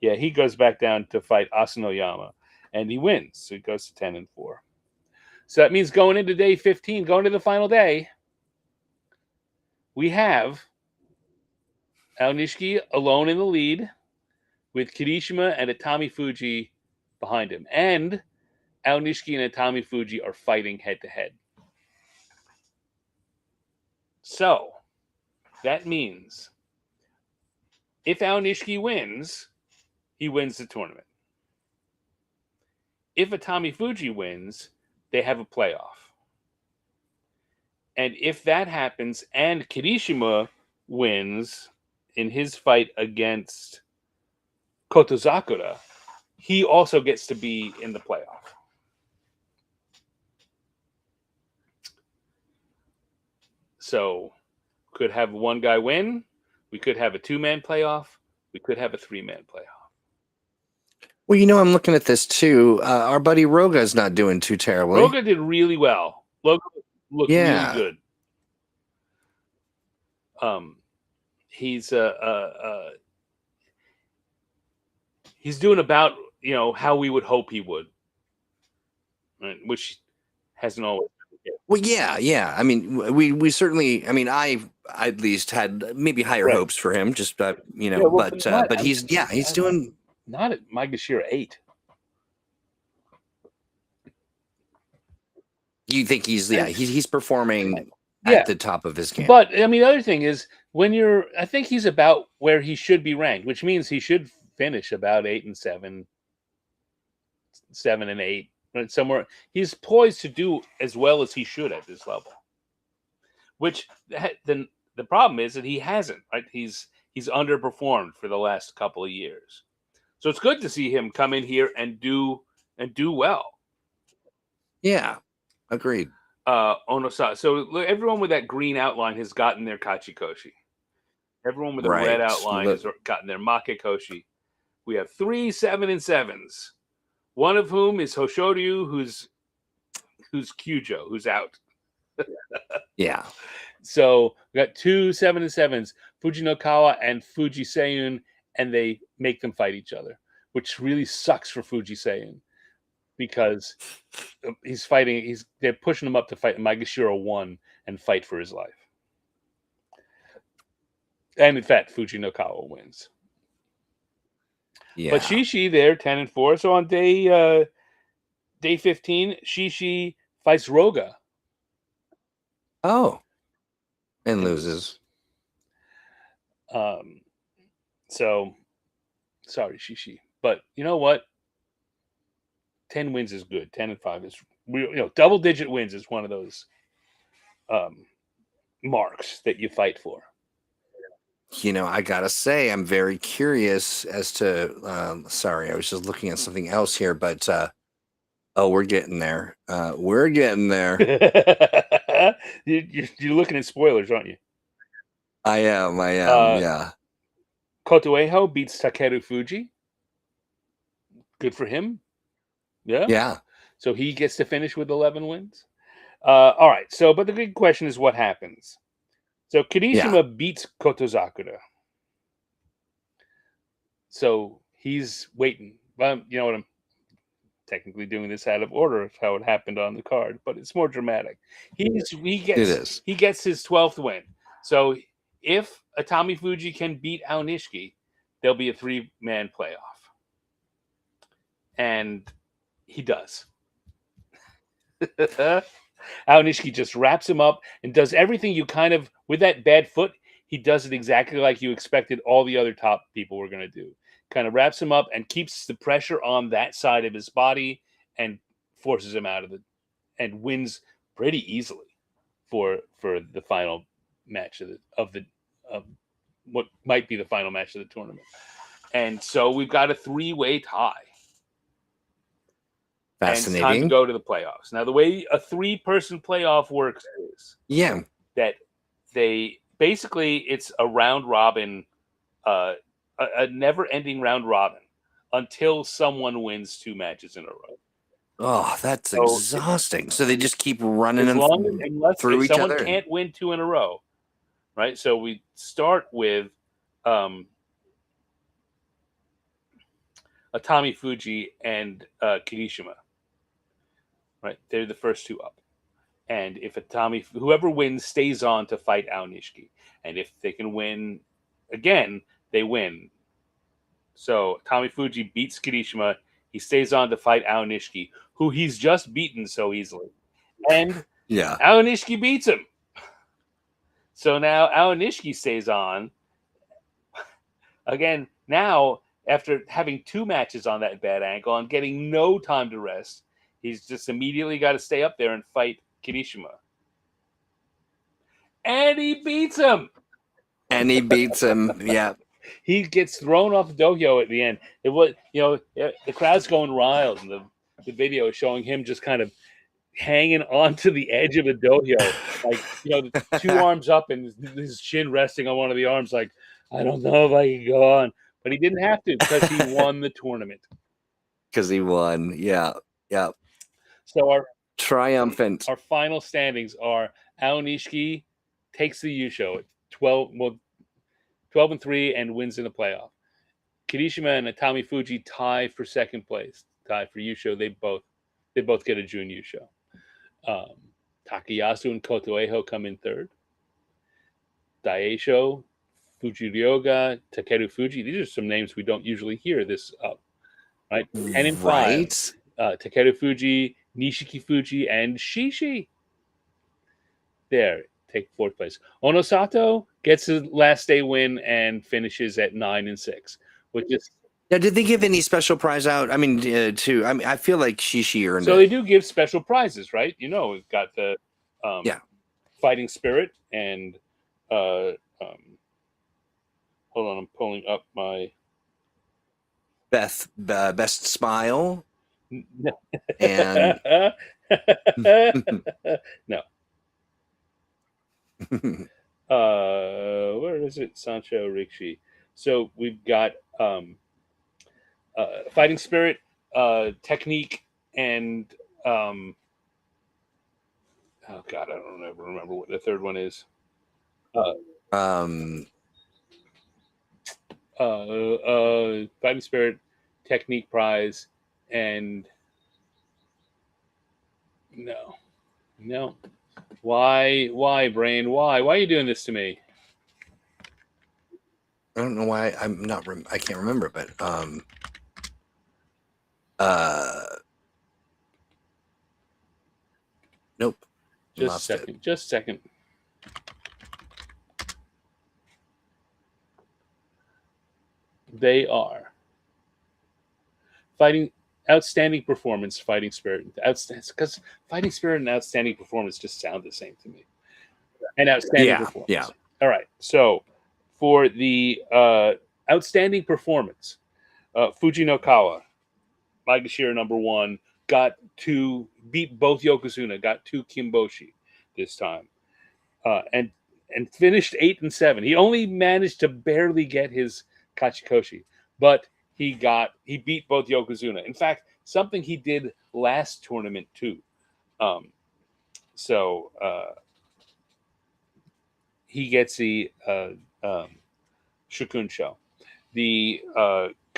[SPEAKER 1] Yeah, he goes back down to fight Asanoyama, and he wins. So he goes to 10-4. So that means going into day 15, going to the final day, we have Aonishiki alone in the lead with Kirishima and Atami Fuji behind him. And Aonishiki and Atami Fuji are fighting head-to-head. So that means if Aonishiki wins, he wins the tournament. If Atami Fuji wins, they have a playoff. And if that happens and Kirishima wins in his fight against Kotozakura, he also gets to be in the playoff. So could have one guy win. We could have a 2-man playoff. We could have a 3-man playoff.
[SPEAKER 2] Well, I'm looking at this too. Our buddy Roga's not doing too terribly.
[SPEAKER 1] Roga did really well. Roga looked really good. He's he's doing about how we would hope he would, right? Which hasn't always.
[SPEAKER 2] Well, yeah. I mean, we certainly. I mean, I at least had maybe higher hopes for him. Just but he's doing
[SPEAKER 1] not at Maegashira 8.
[SPEAKER 2] You think he's performing at the top of his game?
[SPEAKER 1] But I mean, the other thing is I think he's about where he should be ranked, which means he should finish about 8-7, 7-8. Somewhere he's poised to do as well as he should at this level. Which then the problem is that he hasn't. Right? He's underperformed for the last couple of years, so it's good to see him come in here and do well.
[SPEAKER 2] Yeah, agreed.
[SPEAKER 1] Onosato. So look, everyone with that green outline has gotten their Kachikoshi. Everyone with the red outline has gotten their Makekoshi. We have 3 7-7s. One of whom is Hoshoryu, who's Kyujo, who's out.
[SPEAKER 2] Yeah.
[SPEAKER 1] So we got 2 7-7s, Fujinokawa and Fuji Seiyun, and they make them fight each other, which really sucks for Fuji Seiyun because he's fighting. They're pushing him up to fight Maegashira 1 and fight for his life. And in fact, Fujinokawa wins.
[SPEAKER 2] Yeah.
[SPEAKER 1] But Shishi there 10-4. So on day 15, Shishi fights Roga.
[SPEAKER 2] Oh. And loses.
[SPEAKER 1] So sorry, Shishi. But you know what? 10 wins is good. 10-5 is double digit wins is one of those marks that you fight for.
[SPEAKER 2] I gotta say, I'm very curious as to. Sorry, I was just looking at something else here, but we're getting there. We're getting there.
[SPEAKER 1] You're looking at spoilers, aren't you?
[SPEAKER 2] I am. Yeah.
[SPEAKER 1] Kotoeho beats Takeru Fuji. Good for him. Yeah.
[SPEAKER 2] Yeah.
[SPEAKER 1] So he gets to finish with 11 wins. All right. So, but the big question is what happens. So Kirishima beats Kotozakura. So he's waiting. Well, you know what? I'm technically doing this out of order of how it happened on the card, but it's more dramatic. He gets his 12th win. So if Atami Fuji can beat Aonishiki, there'll be a 3-man playoff, and he does. Aonishiki just wraps him up and does everything you kind of, with that bad foot, he does it exactly like you expected all the other top people were going to do. Kind of wraps him up and keeps the pressure on that side of his body and forces him out of it and wins pretty easily for the final match of what might be the final match of the tournament. And so we've got a 3-way tie.
[SPEAKER 2] Fascinating.
[SPEAKER 1] And it's time to go to the playoffs. Now, the way a 3-person playoff works is that they basically, it's a round robin, a never-ending round robin until someone wins 2 matches in a row.
[SPEAKER 2] Oh, that's exhausting. So they just keep running
[SPEAKER 1] through each other. Someone can't win 2 in a row, right? So we start with Atami Fuji and Kirishima. Right, they're the first 2 up, and if whoever wins stays on to fight Aonishiki, and if they can win again, they win. So Atami Fuji beats Kirishima. He stays on to fight Aonishiki, who he's just beaten so easily, and Aonishiki beats him. So now Aonishiki stays on again. Now, after having 2 matches on that bad ankle and getting no time to rest, he's just immediately got to stay up there and fight Kirishima. And he beats him.
[SPEAKER 2] Yeah.
[SPEAKER 1] He gets thrown off the dohyo at the end. It was, the crowd's going wild, and the video is showing him just kind of hanging onto the edge of the dohyo, like, 2 arms up and his chin resting on one of the arms, like, I don't know if I can go on. But he didn't have to because he won the tournament.
[SPEAKER 2] Because he won, yeah.
[SPEAKER 1] So our
[SPEAKER 2] triumphant.
[SPEAKER 1] Our final standings are Aonishiki takes the yusho at 12-3 and wins in the playoff. Kirishima and Atami Fuji tie for second place, tie for yusho. They both get a Jun yusho. Takayasu and Kotoeho come in third. Daisho, Fujiryoga, Takeru Fuji. These are some names we don't usually hear this up. Right? 10 and 5. Takeru Fuji, Nishiki Fuji, and Shishi. There, take 4th place. Onosato gets his last day win and finishes at 9 and 6, which is.
[SPEAKER 2] Now, did they give any special prize out? I mean, I feel like Shishi earned it.
[SPEAKER 1] So they do give special prizes, right? We've got the fighting spirit and hold on, I'm pulling up my
[SPEAKER 2] best smile.
[SPEAKER 1] No.
[SPEAKER 2] And
[SPEAKER 1] no. Where is it? Sancho Rikshi. So we've got fighting spirit, technique, and oh god, I don't remember what the third one is. Fighting spirit, technique prize, and no. Why, brain? Why are you doing this to me?
[SPEAKER 2] I don't know why. I can't remember, but nope.
[SPEAKER 1] Just a second. They are fighting outstanding performance, fighting spirit, because fighting spirit and outstanding performance just sound the same to me. And outstanding performance.
[SPEAKER 2] Yeah.
[SPEAKER 1] All right. So for the outstanding performance, Fujinokawa, Maegashira number 1, beat both Yokozuna, got 2 Kimboshi this time, and finished 8 and 7. He only managed to barely get his Kachikoshi, but he beat both Yokozuna. In fact, something he did last tournament too. So he gets the Shukun show. The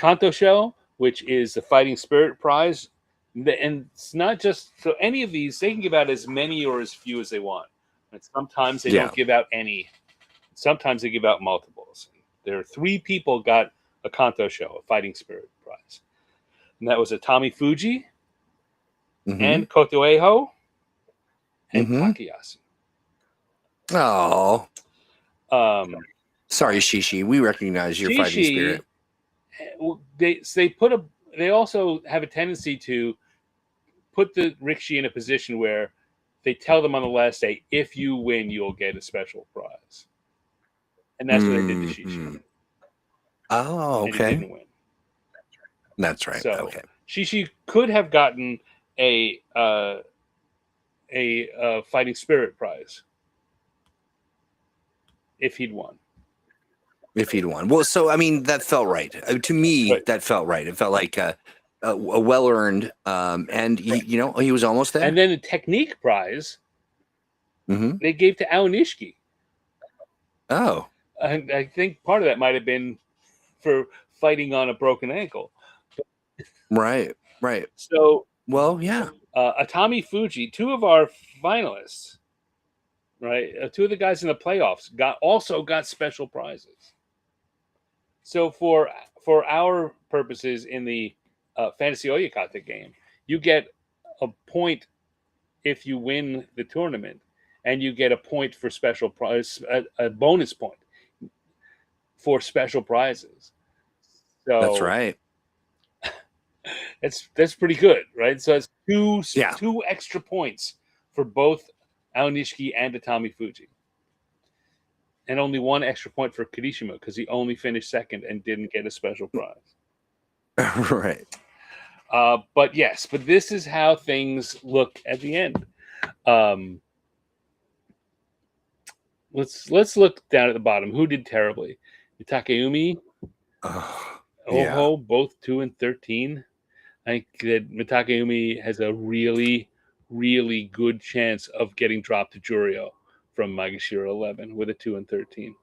[SPEAKER 1] Kanto Show, which is the Fighting Spirit Prize. And it's not just so any of these, they can give out as many or as few as they want. And sometimes they don't give out any. Sometimes they give out multiples. There are 3 people got a Kanto Show, a Fighting Spirit Prize. And that was Atami Fuji and Kotoeho and Takayasu.
[SPEAKER 2] Oh. Sorry, Shishi. We recognize your fighting spirit.
[SPEAKER 1] They also have a tendency to put the rikishi in a position where they tell them on the last day, if you win, you'll get a special prize. And that's what they did to Shishi.
[SPEAKER 2] Oh, okay.
[SPEAKER 1] And he didn't win.
[SPEAKER 2] That's right.
[SPEAKER 1] So
[SPEAKER 2] okay.
[SPEAKER 1] Shishi could have gotten a fighting spirit prize if he'd won.
[SPEAKER 2] Well, so I mean, that felt right to me. Right. That felt right. It felt like a well earned, and he was almost there.
[SPEAKER 1] And then the technique prize they gave to Aonishiki.
[SPEAKER 2] Oh,
[SPEAKER 1] I think part of that might have been for fighting on a broken ankle.
[SPEAKER 2] Right.
[SPEAKER 1] So,
[SPEAKER 2] well, yeah.
[SPEAKER 1] Atami Fuji, 2 of our finalists, right? 2 of the guys in the playoffs also got special prizes. So for our purposes in the Fantasy Oyakata game, you get a point if you win the tournament, and you get a point for special prize, a bonus point for special prizes. So
[SPEAKER 2] that's right.
[SPEAKER 1] That's pretty good, right? So it's 2 extra points for both Aonishiki and Atami Fuji. And only 1 extra point for Kirishima because he only finished second and didn't get a special prize.
[SPEAKER 2] Right.
[SPEAKER 1] But this is how things look at the end. Let's look down at the bottom. Who did terribly? Takayumi, Oho, both 2 and 13. I think that Takayumi has a really, really good chance of getting dropped to Juryo from Maegashira 11 with a 2 and 13.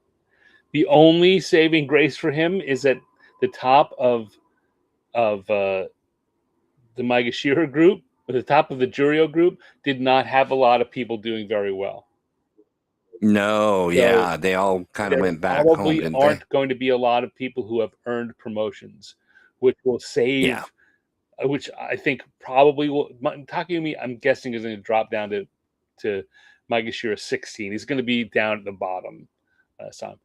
[SPEAKER 1] The only saving grace for him is that the top of the Maegashira group, or the top of the Juryo group, did not have a lot of people doing very well.
[SPEAKER 2] No, so they all kind of went back home.
[SPEAKER 1] Probably aren't going to be a lot of people who have earned promotions, which will save.
[SPEAKER 2] Yeah.
[SPEAKER 1] Which I think probably will. Takayumi, I'm guessing, is going to drop down to Maegashira 16. He's going to be down at the bottom last time.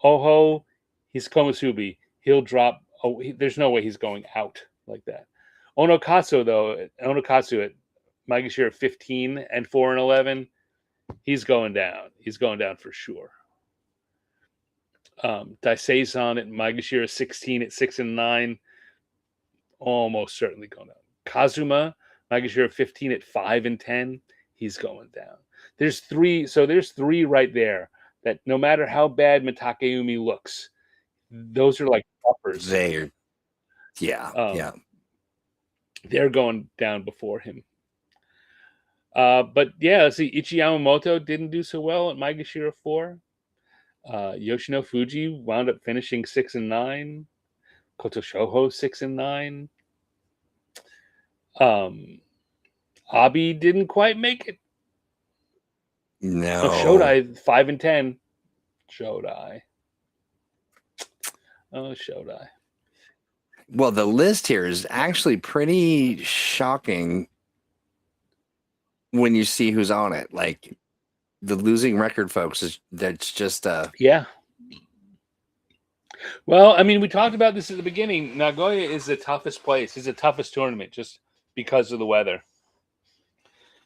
[SPEAKER 1] Oho, he's Komusubi. He'll drop. There's no way he's going out like that. Onokatsu at Maegashira 15 and 4 and 11. He's going down. He's going down for sure. Daisei-san at Maegashira 16 at 6 and 9. Almost certainly going down. Kazuma, Maegashira 15 at 5 and 10. He's going down. There's 3. So there's 3 right there that no matter how bad Takayumi looks, those are like uppers.
[SPEAKER 2] They're
[SPEAKER 1] going down before him. But let's see. Ichi Yamamoto didn't do so well at Maegashira 4. Yoshino Fuji wound up finishing 6 and 9. Koto Shoho 6 and 9. Abi didn't quite make it.
[SPEAKER 2] No.
[SPEAKER 1] Shodai 5 and 10. Shodai. Oh, Shodai.
[SPEAKER 2] Well, the list here is actually pretty shocking when you see who's on it. Like the losing record, folks, that's just
[SPEAKER 1] yeah. Well, I mean, we talked about this at the beginning. Nagoya is the toughest place. It's the toughest tournament just because of the weather.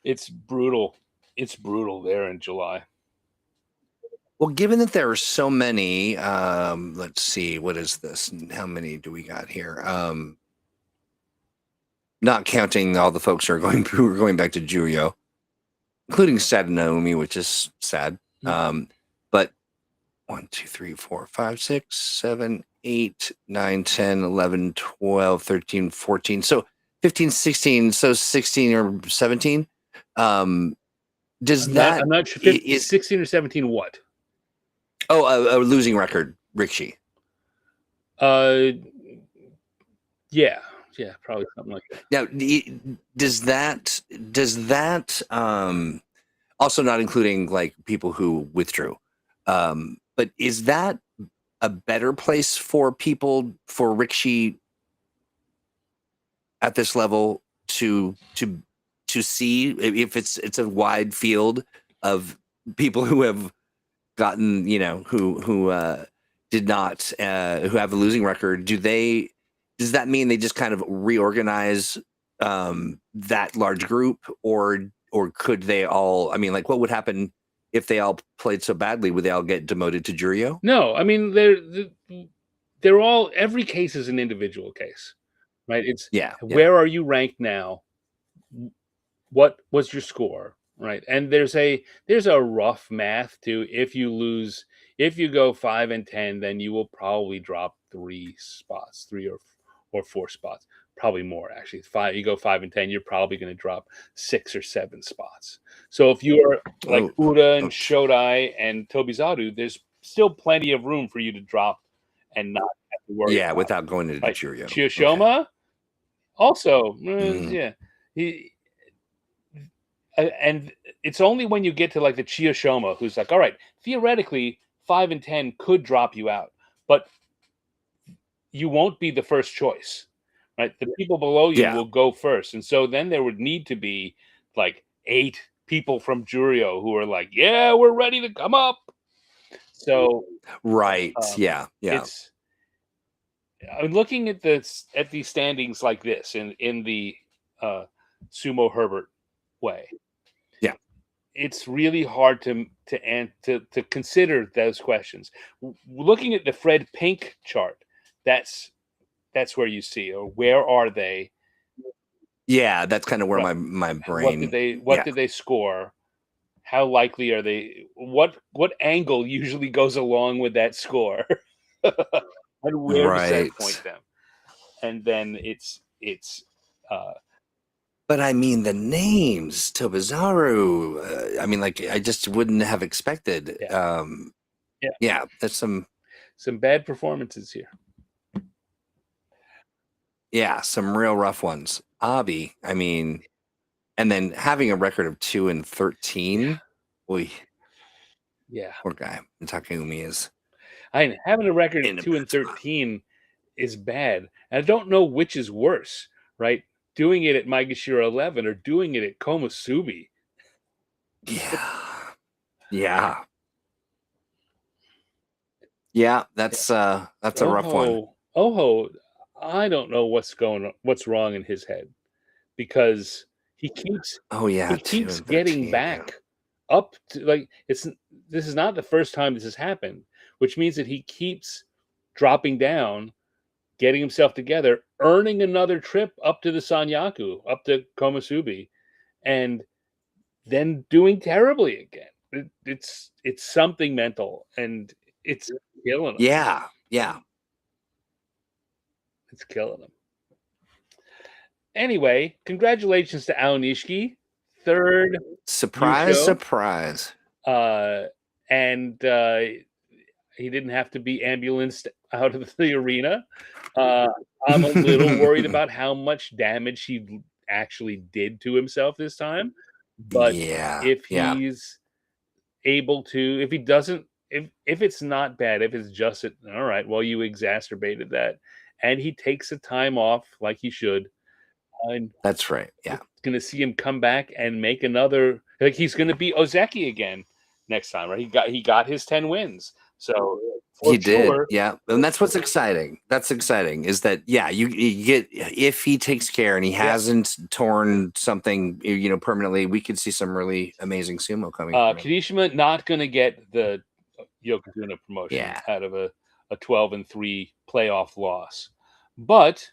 [SPEAKER 1] It's brutal. It's brutal there in July.
[SPEAKER 2] Well, given that there are so many, let's see, what is this? How many do we got here? Not counting all the folks who are going back to Juryo, including Sadanoumi, which is sad. But 1, 2, 3, 4, 5, 6, 7, 8, 9, 10, 11, 12, 13, 14. So 15, 16. So 16 or 17. I'm
[SPEAKER 1] not sure. 16 or 17 what?
[SPEAKER 2] Oh, a losing record, Rikishi.
[SPEAKER 1] Yeah, probably something like that.
[SPEAKER 2] Now, does that also not including like people who withdrew, but is that a better place for people for Rikishi at this level to see if it's a wide field of people who have gotten, who did not who have a losing record? Does that mean they just kind of reorganize that large group, or could they all, I mean, like, what would happen if they all played so badly? Would they all get demoted to Juryo?
[SPEAKER 1] No, I mean they're all, every case is an individual case, right? It's
[SPEAKER 2] Yeah, yeah,
[SPEAKER 1] where are you ranked now? What was your score, right? And there's a rough math to, if you go 5 and 10, then you will probably drop 3 spots, 3 or 4 spots, probably more actually. Five, you go 5 and 10, you're probably going to drop 6 or 7 spots. So if you're like
[SPEAKER 2] oh,
[SPEAKER 1] Uda and
[SPEAKER 2] ouch.
[SPEAKER 1] Shodai and Tobizaru, there's still plenty of room for you to drop and not have to worry
[SPEAKER 2] Yeah,
[SPEAKER 1] about
[SPEAKER 2] without going into
[SPEAKER 1] it. Right?
[SPEAKER 2] Juryo. Okay.
[SPEAKER 1] Chiyoshoma also,
[SPEAKER 2] Mhm.
[SPEAKER 1] yeah. He, and it's only when you get to like the Chiyoshoma who's like, all right, theoretically, 5 and 10 could drop you out, but you won't be the first choice, right? The people below you
[SPEAKER 2] Yeah,
[SPEAKER 1] will go first, and so then there would need to be like 8 people from Juryo who are like, yeah, we're ready to come up. So
[SPEAKER 2] right.
[SPEAKER 1] um,
[SPEAKER 2] Yeah, yeah,
[SPEAKER 1] it's I'm looking at these standings like this in the uh, Sumo Herbert way.
[SPEAKER 2] yeah.
[SPEAKER 1] It's really hard to consider those questions. Looking at the Fred Pink chart, that's where you see, or where are they?
[SPEAKER 2] Yeah, that's kind of where
[SPEAKER 1] Right.
[SPEAKER 2] my
[SPEAKER 1] What did
[SPEAKER 2] brain.
[SPEAKER 1] they
[SPEAKER 2] Yeah,
[SPEAKER 1] score? How likely are they? What angle usually goes along with that score? And where does that point
[SPEAKER 2] right.
[SPEAKER 1] them? And then it's uh,
[SPEAKER 2] But I mean, the names Tobizaru. I mean, like, I just wouldn't have expected.
[SPEAKER 1] yeah, yeah,
[SPEAKER 2] Yeah, that's
[SPEAKER 1] some bad performances here.
[SPEAKER 2] some real rough ones. Abi, I mean, and then having a record of 2-13. Boy,
[SPEAKER 1] Yeah,
[SPEAKER 2] poor guy. Takumi is
[SPEAKER 1] I mean, having a record of
[SPEAKER 2] in a
[SPEAKER 1] 2 and
[SPEAKER 2] bad spot.
[SPEAKER 1] 13 is bad. And I don't know which is worse, right? Doing it at Maegashira 11 or doing it at Komusubi.
[SPEAKER 2] Yeah, yeah, yeah.
[SPEAKER 1] Yeah.
[SPEAKER 2] That's a rough one.
[SPEAKER 1] Oho, I don't know what's wrong in his head, because he keeps
[SPEAKER 2] Oh yeah,
[SPEAKER 1] he
[SPEAKER 2] two
[SPEAKER 1] keeps
[SPEAKER 2] and
[SPEAKER 1] getting
[SPEAKER 2] thirteen. Yeah.
[SPEAKER 1] back up to, like, this is not the first time this has happened, which means that he keeps dropping down, getting himself together, earning another trip up to the Sanyaku, up to Komusubi, and then doing terribly again. It's something mental, and it's killing him.
[SPEAKER 2] Yeah, yeah.
[SPEAKER 1] It's killing him. Anyway, congratulations to Aonishiki, third
[SPEAKER 2] Surprise,
[SPEAKER 1] yusho,
[SPEAKER 2] surprise.
[SPEAKER 1] uh, and he didn't have to be ambulanced out of the arena. Uh, I'm a little worried about how much damage he actually did to himself this time, but
[SPEAKER 2] Yeah,
[SPEAKER 1] if
[SPEAKER 2] yeah,
[SPEAKER 1] he's able to, if he doesn't, if it's not bad, if it's just all right, well, you exacerbated that, and he takes a time off like he should, I'm
[SPEAKER 2] that's right. Yeah,
[SPEAKER 1] going to see him come back and make another, like, he's going to be Ozeki again next time, right? He got his 10 wins, so for
[SPEAKER 2] he did.
[SPEAKER 1] sure.
[SPEAKER 2] Yeah, and that's what's exciting. That's exciting is that, yeah, you get, if he takes care and he
[SPEAKER 1] Yeah.
[SPEAKER 2] hasn't torn something, permanently, we could see some really amazing sumo coming from him.
[SPEAKER 1] Kirishima not going to get the Yokozuna promotion
[SPEAKER 2] Yeah,
[SPEAKER 1] out of a 12-3 playoff loss, but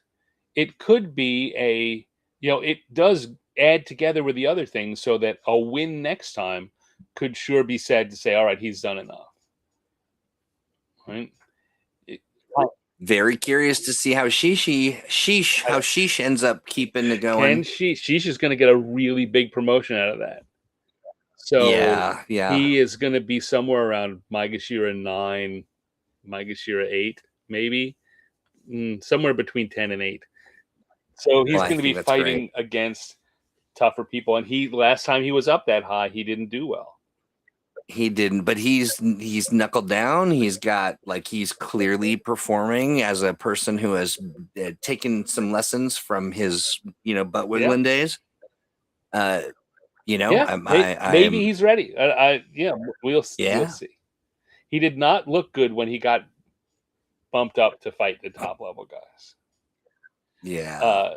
[SPEAKER 1] it could be it does add together with the other things, so that a win next time could sure be said to say, all right, he's done enough, right? It-
[SPEAKER 2] very curious to see how Sheesh ends up keeping it
[SPEAKER 1] Can
[SPEAKER 2] going.
[SPEAKER 1] she's just going to get a really big promotion out of that. So
[SPEAKER 2] Yeah, yeah.
[SPEAKER 1] he is going to be somewhere around Maegashira 9, Maegashira 8, maybe. Somewhere between 10 and 8. So he's
[SPEAKER 2] Well, I
[SPEAKER 1] going to be
[SPEAKER 2] think that's
[SPEAKER 1] fighting
[SPEAKER 2] great.
[SPEAKER 1] against tougher people. And last time he was up that high, he didn't do well.
[SPEAKER 2] He didn't, but he's knuckled down. He's clearly performing as a person who has taken some lessons from his, butt wiggling days.
[SPEAKER 1] Maybe he's ready. We'll
[SPEAKER 2] Yeah.
[SPEAKER 1] see. He did not look good when he got bumped up to fight the top level guys.
[SPEAKER 2] Yeah.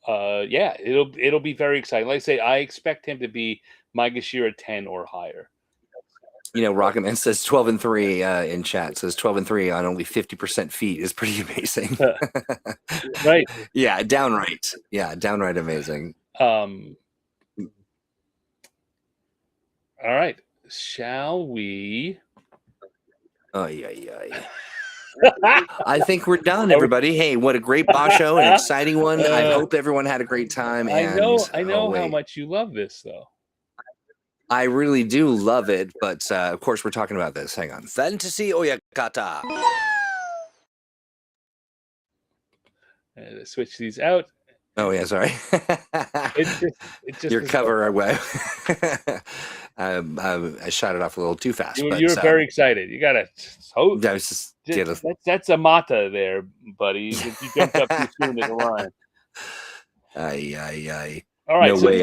[SPEAKER 1] It'll be very exciting. Like I say, I expect him to be Maegashira 10 or higher.
[SPEAKER 2] Rocketman says 12-3 in chat. Says 12-3 on only 50% feet is pretty amazing.
[SPEAKER 1] Right.
[SPEAKER 2] Yeah, downright. Yeah, downright amazing.
[SPEAKER 1] All right. Shall we?
[SPEAKER 2] I think we're done, everybody. Hey, what a great Basho, an exciting one. I hope everyone had a great time.
[SPEAKER 1] I know how much you love this, though.
[SPEAKER 2] I really do love it, but of course we're talking about this. Hang on. Fantasy Oyakata.
[SPEAKER 1] Switch these out.
[SPEAKER 2] Oh yeah, sorry.
[SPEAKER 1] It's just
[SPEAKER 2] your cover away. I shot it off a little too fast.
[SPEAKER 1] You're very excited. You gotta. That's a mata there, buddy. If you jumped up too soon in the line.
[SPEAKER 2] Aye.
[SPEAKER 1] All right.
[SPEAKER 2] No
[SPEAKER 1] so
[SPEAKER 2] way,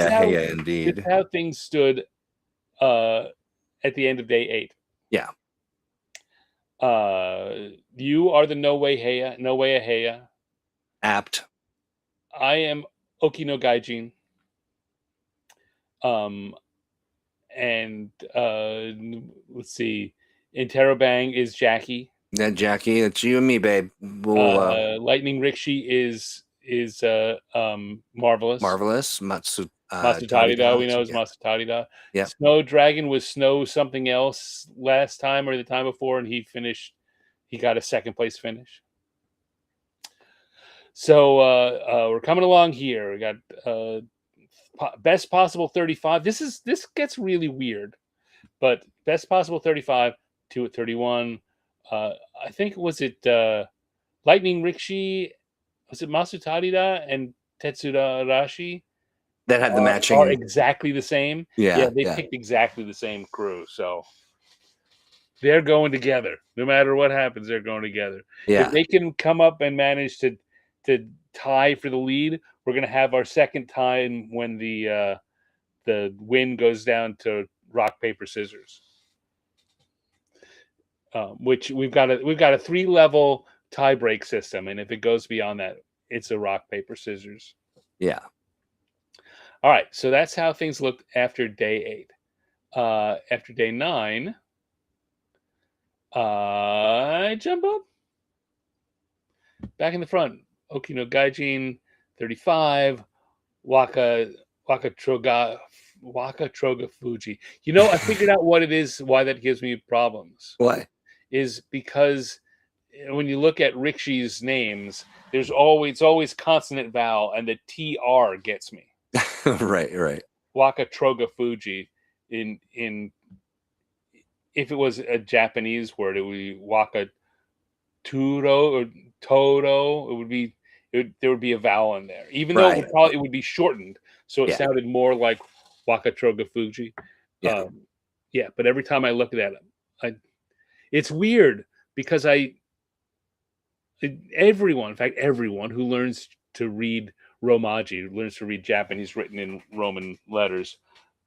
[SPEAKER 2] indeed.
[SPEAKER 1] This is how things stood at the end of day 8.
[SPEAKER 2] Yeah.
[SPEAKER 1] You are the Nagoya Heya.
[SPEAKER 2] Apt.
[SPEAKER 1] I am Okino Gaijin. And let's see. Interrobang is Jackie.
[SPEAKER 2] That Jackie, that's you and me, babe.
[SPEAKER 1] Lightning Rikshi is Marvelous. Matsutarida, we know is Matsutarida.
[SPEAKER 2] Yeah.
[SPEAKER 1] Snow Dragon was Snow something else last time or the time before, and he got a second place finish. So we're coming along here. We got best possible 35. This gets really weird, but best possible 35, 2 at 31. I think was it Lightning Rikshi? Was it Masutarida and Tetsuda Arashi?
[SPEAKER 2] That had the matching.
[SPEAKER 1] Are exactly the same.
[SPEAKER 2] Yeah,
[SPEAKER 1] they picked exactly the same crew, so they're going together. No matter what happens, they're going together.
[SPEAKER 2] Yeah.
[SPEAKER 1] If they can come up and manage to tie for the lead, we're going to have our second time when the win goes down to rock paper scissors. Which we've got a 3-level tie break system, and if it goes beyond that, it's a rock paper scissors.
[SPEAKER 2] Yeah.
[SPEAKER 1] All right, so that's how things looked after day 8. After day 9, I jump up back in the front. Okino Gaijin 35, Waka Troga Fuji. I figured out what it is, why that gives me problems.
[SPEAKER 2] Why?
[SPEAKER 1] Is because when you look at Rikshi's names, it's always consonant vowel, and the TR gets me.
[SPEAKER 2] Right.
[SPEAKER 1] Waka Troga Fuji. In if it was a Japanese word, it would be Waka Turo or Todo. There would be a vowel in there, even though it would be shortened, so it sounded more like Waka Troga Fuji.
[SPEAKER 2] Yeah.
[SPEAKER 1] But every time I look at it, it's weird because everyone who learns to read Romaji, learns to read Japanese written in Roman letters,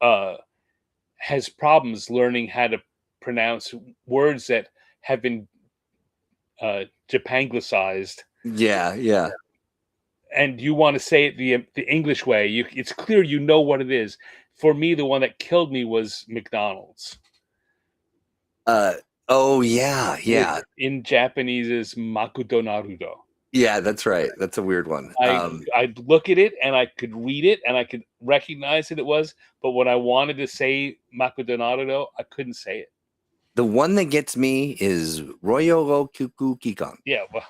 [SPEAKER 1] has problems learning how to pronounce words that have been Japanglicized.
[SPEAKER 2] Yeah.
[SPEAKER 1] And you want to say it the English way. It's clear you know what it is. For me, the one that killed me was McDonald's.
[SPEAKER 2] Oh yeah.
[SPEAKER 1] In Japanese is Makuto Naruto.
[SPEAKER 2] Yeah, that's right. That's a weird one.
[SPEAKER 1] I'd look at it and I could read it and I could recognize that it was, but when I wanted to say Makuto Naruto, I couldn't say it.
[SPEAKER 2] The one that gets me is Royo Kuku Kikan.
[SPEAKER 1] Yeah, well.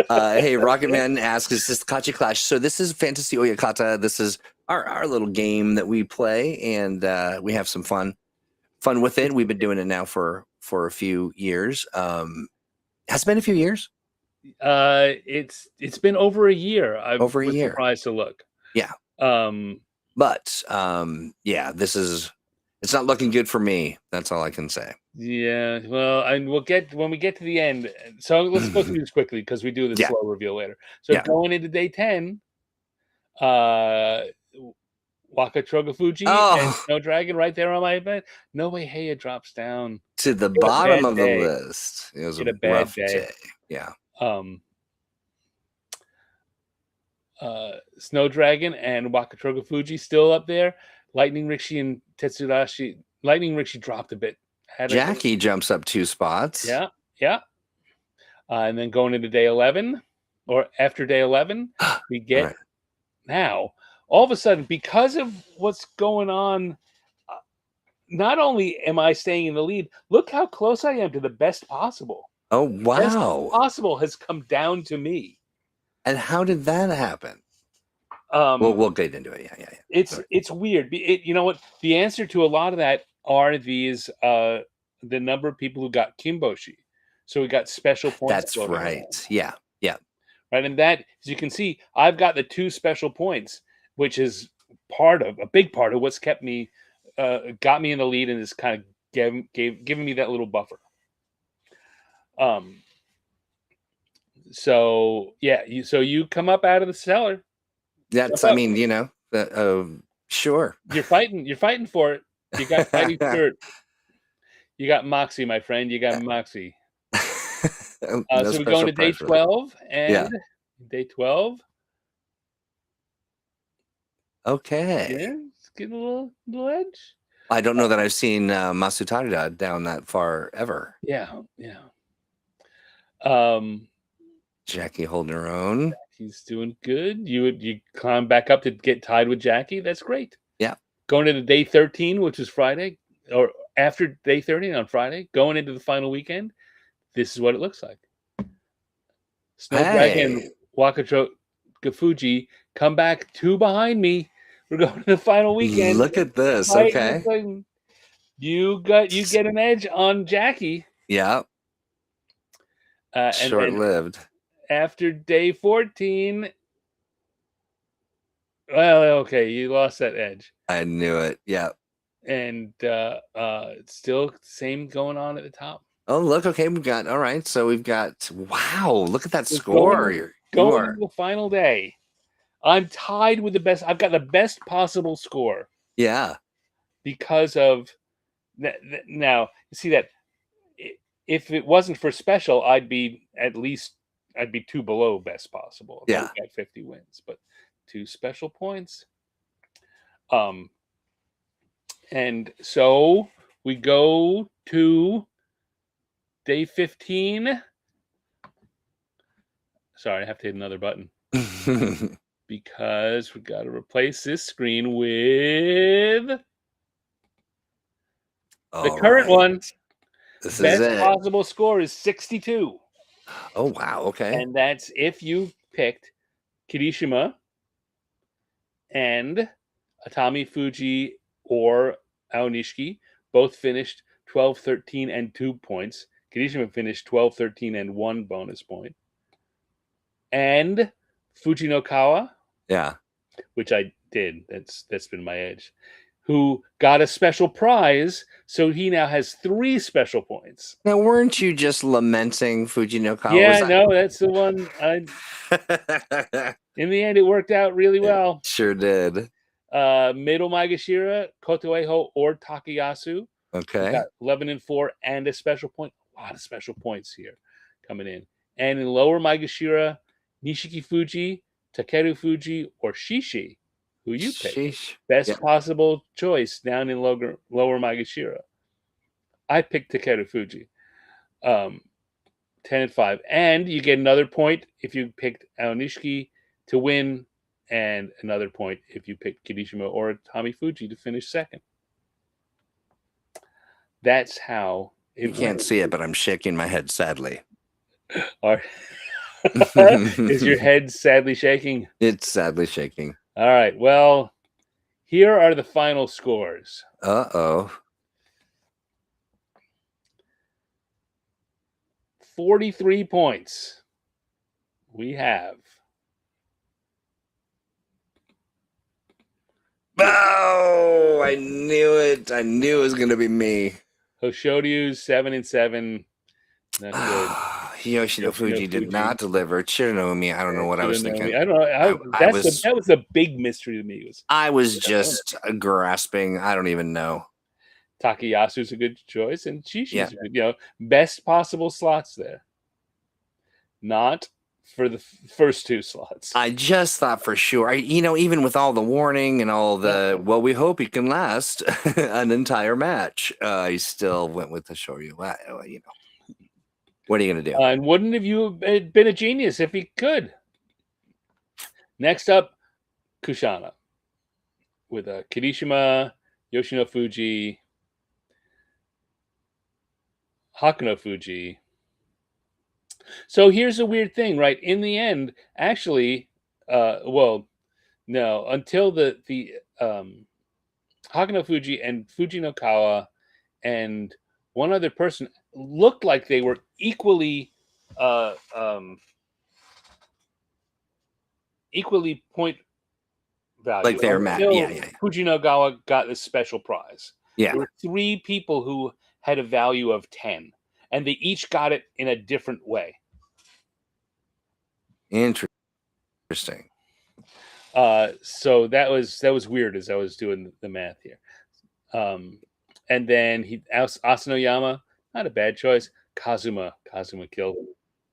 [SPEAKER 2] Hey, Rocketman asks, is this Kachi Clash? So this is Fantasy Oyakata. This is our little game that we play, and we have some fun with it. We've been doing it now for a few years. Has it been a few years?
[SPEAKER 1] It's been over a year. I
[SPEAKER 2] Over a
[SPEAKER 1] was
[SPEAKER 2] year.
[SPEAKER 1] surprised to look.
[SPEAKER 2] Yeah.
[SPEAKER 1] Um,
[SPEAKER 2] But yeah, it's not looking good for me. That's all I can say.
[SPEAKER 1] yeah. Well, and we'll get when we get to the end. So let's go through this quickly because we do the
[SPEAKER 2] Yeah.
[SPEAKER 1] slow reveal later. So
[SPEAKER 2] Yeah.
[SPEAKER 1] going into day 10, uh, Waka Trogofuji and
[SPEAKER 2] Oh,
[SPEAKER 1] Snow Dragon right there on my bed. No way, Heya drops down.
[SPEAKER 2] to the
[SPEAKER 1] He had a
[SPEAKER 2] bottom
[SPEAKER 1] bad
[SPEAKER 2] of the
[SPEAKER 1] day.
[SPEAKER 2] list. It was
[SPEAKER 1] He
[SPEAKER 2] a
[SPEAKER 1] had a bad
[SPEAKER 2] rough
[SPEAKER 1] day.
[SPEAKER 2] day. Yeah.
[SPEAKER 1] Um, Snow Dragon and Waka Trogofuji still up there. Lightning Rishi and Tetsurashi. Lightning Rishi dropped a bit.
[SPEAKER 2] Jackie jumps up 2 spots.
[SPEAKER 1] Yeah, yeah. And then going into day 11, or after day 11, we get
[SPEAKER 2] Right.
[SPEAKER 1] now, all of a sudden, because of what's going on, not only am I staying in the lead, look how close I am to the best possible.
[SPEAKER 2] Oh,
[SPEAKER 1] Best
[SPEAKER 2] wow.
[SPEAKER 1] possible has come down to me.
[SPEAKER 2] And how did that happen? We'll get into it. Yeah.
[SPEAKER 1] It's weird. You know what? The answer to a lot of that are these the number of people who got Kimboshi. So we got special points.
[SPEAKER 2] That's right. Yeah.
[SPEAKER 1] Right, and that, as you can see, I've got the 2 special points, which is a big part of what's kept me, got me in the lead, and is kind of giving me that little buffer. So yeah, you come up out of the cellar.
[SPEAKER 2] That's, I mean, sure.
[SPEAKER 1] You're fighting for it. You got fighting spirit. You got Moxie, my friend. You got Moxie.
[SPEAKER 2] No
[SPEAKER 1] So we go into day 12, and day 12.
[SPEAKER 2] Okay.
[SPEAKER 1] Yeah, it's getting a little edge.
[SPEAKER 2] I don't know that I've seen Masutarida down that far ever.
[SPEAKER 1] Yeah.
[SPEAKER 2] Jackie holding her own.
[SPEAKER 1] He's doing good. You climb back up to get tied with Jackie. That's great.
[SPEAKER 2] Yeah.
[SPEAKER 1] Going into day 13, which is Friday, or after day 13 on Friday, going into the final weekend, this is what it looks like. Snow Dragon, Wakacho Gafuji come back 2 behind me. We're going to the final weekend.
[SPEAKER 2] Look at this. Okay.
[SPEAKER 1] You get an edge on Jackie.
[SPEAKER 2] Yeah. Short-lived.
[SPEAKER 1] After day 14, well, okay, you lost that edge.
[SPEAKER 2] I knew it. Yeah.
[SPEAKER 1] And still same going on at the top.
[SPEAKER 2] Oh, look. Okay, all right. So we've got, wow, look at that score.
[SPEAKER 1] Going to the final day. I'm tied with the best. I've got the best possible score.
[SPEAKER 2] Yeah.
[SPEAKER 1] Because of now, you see that if it wasn't for special, I'd be 2 below best possible.
[SPEAKER 2] Yeah.
[SPEAKER 1] I've got 50 wins, but 2 special points. And so we go to day 15. Sorry, I have to hit another button. Because we got to replace this screen with the current one.
[SPEAKER 2] This
[SPEAKER 1] Best
[SPEAKER 2] is it.
[SPEAKER 1] possible score is 62.
[SPEAKER 2] Oh, wow. Okay.
[SPEAKER 1] And that's if you picked Kirishima and Atami Fuji or Aonishiki. Both finished 12, 13, and 2 points. Kirishima finished 12, 13, and 1 bonus point. And Fujinokawa,
[SPEAKER 2] yeah,
[SPEAKER 1] which I did. That's been my edge. Who got a special prize, so he now has 3 special points.
[SPEAKER 2] Now, weren't you just lamenting Fujinokawa?
[SPEAKER 1] Yeah, no, that's the one. In the end, it worked out really well.
[SPEAKER 2] It sure did.
[SPEAKER 1] Middle Maegashira, Kotoeho, or Takayasu.
[SPEAKER 2] Okay.
[SPEAKER 1] Got 11 and 4 and a special point. A lot of special points here coming in. And in lower Maegashira, Nishiki Fuji, Takeru Fuji, or Shishi, who you picked. Best possible choice down in lower Maegashira. I picked Takeru Fuji. 10 and 5. And you get another point if you picked Aonishiki to win, and another point if you picked Kirishima or Atami Fuji to finish second. That's how
[SPEAKER 2] you can't see it, but I'm shaking my head sadly.
[SPEAKER 1] Is your head sadly shaking?
[SPEAKER 2] It's sadly shaking.
[SPEAKER 1] All right. Well, here are the final scores. 43 points we have
[SPEAKER 2] Oh, I knew it. I knew it was going to be me.
[SPEAKER 1] Hoshoryu's 7-7. Not good.
[SPEAKER 2] Yoshino Fuji did not deliver. Chirinomi, I don't know what I was thinking.
[SPEAKER 1] I don't know. That was a big mystery to me.
[SPEAKER 2] I was just grasping. I don't even know.
[SPEAKER 1] Takayasu's a good choice, and Chishi's a good, best possible slots there. Not for the first two slots.
[SPEAKER 2] I just thought for sure, even with all the warning and all the, well, we hope he can last an entire match. I still went with the Shoryu. What are you going to do?
[SPEAKER 1] And wouldn't have you been a genius if he could? Next up, Kushana with Kirishima, Yoshino Fuji, Hakuno Fuji. So here's a weird thing, right? In the end, actually, until the Hakuno Fuji and Fuji no Kawa and one other person looked like they were equally point value.
[SPEAKER 2] Like they're mad. Yeah.
[SPEAKER 1] Fuji no Kawa got this special prize.
[SPEAKER 2] Yeah.
[SPEAKER 1] There were 3 people who had a value of 10, and they each got it in a different way.
[SPEAKER 2] Interesting.
[SPEAKER 1] So that was weird as I was doing the math here. And then Asanoyama, not a bad choice. Kazuma killed him.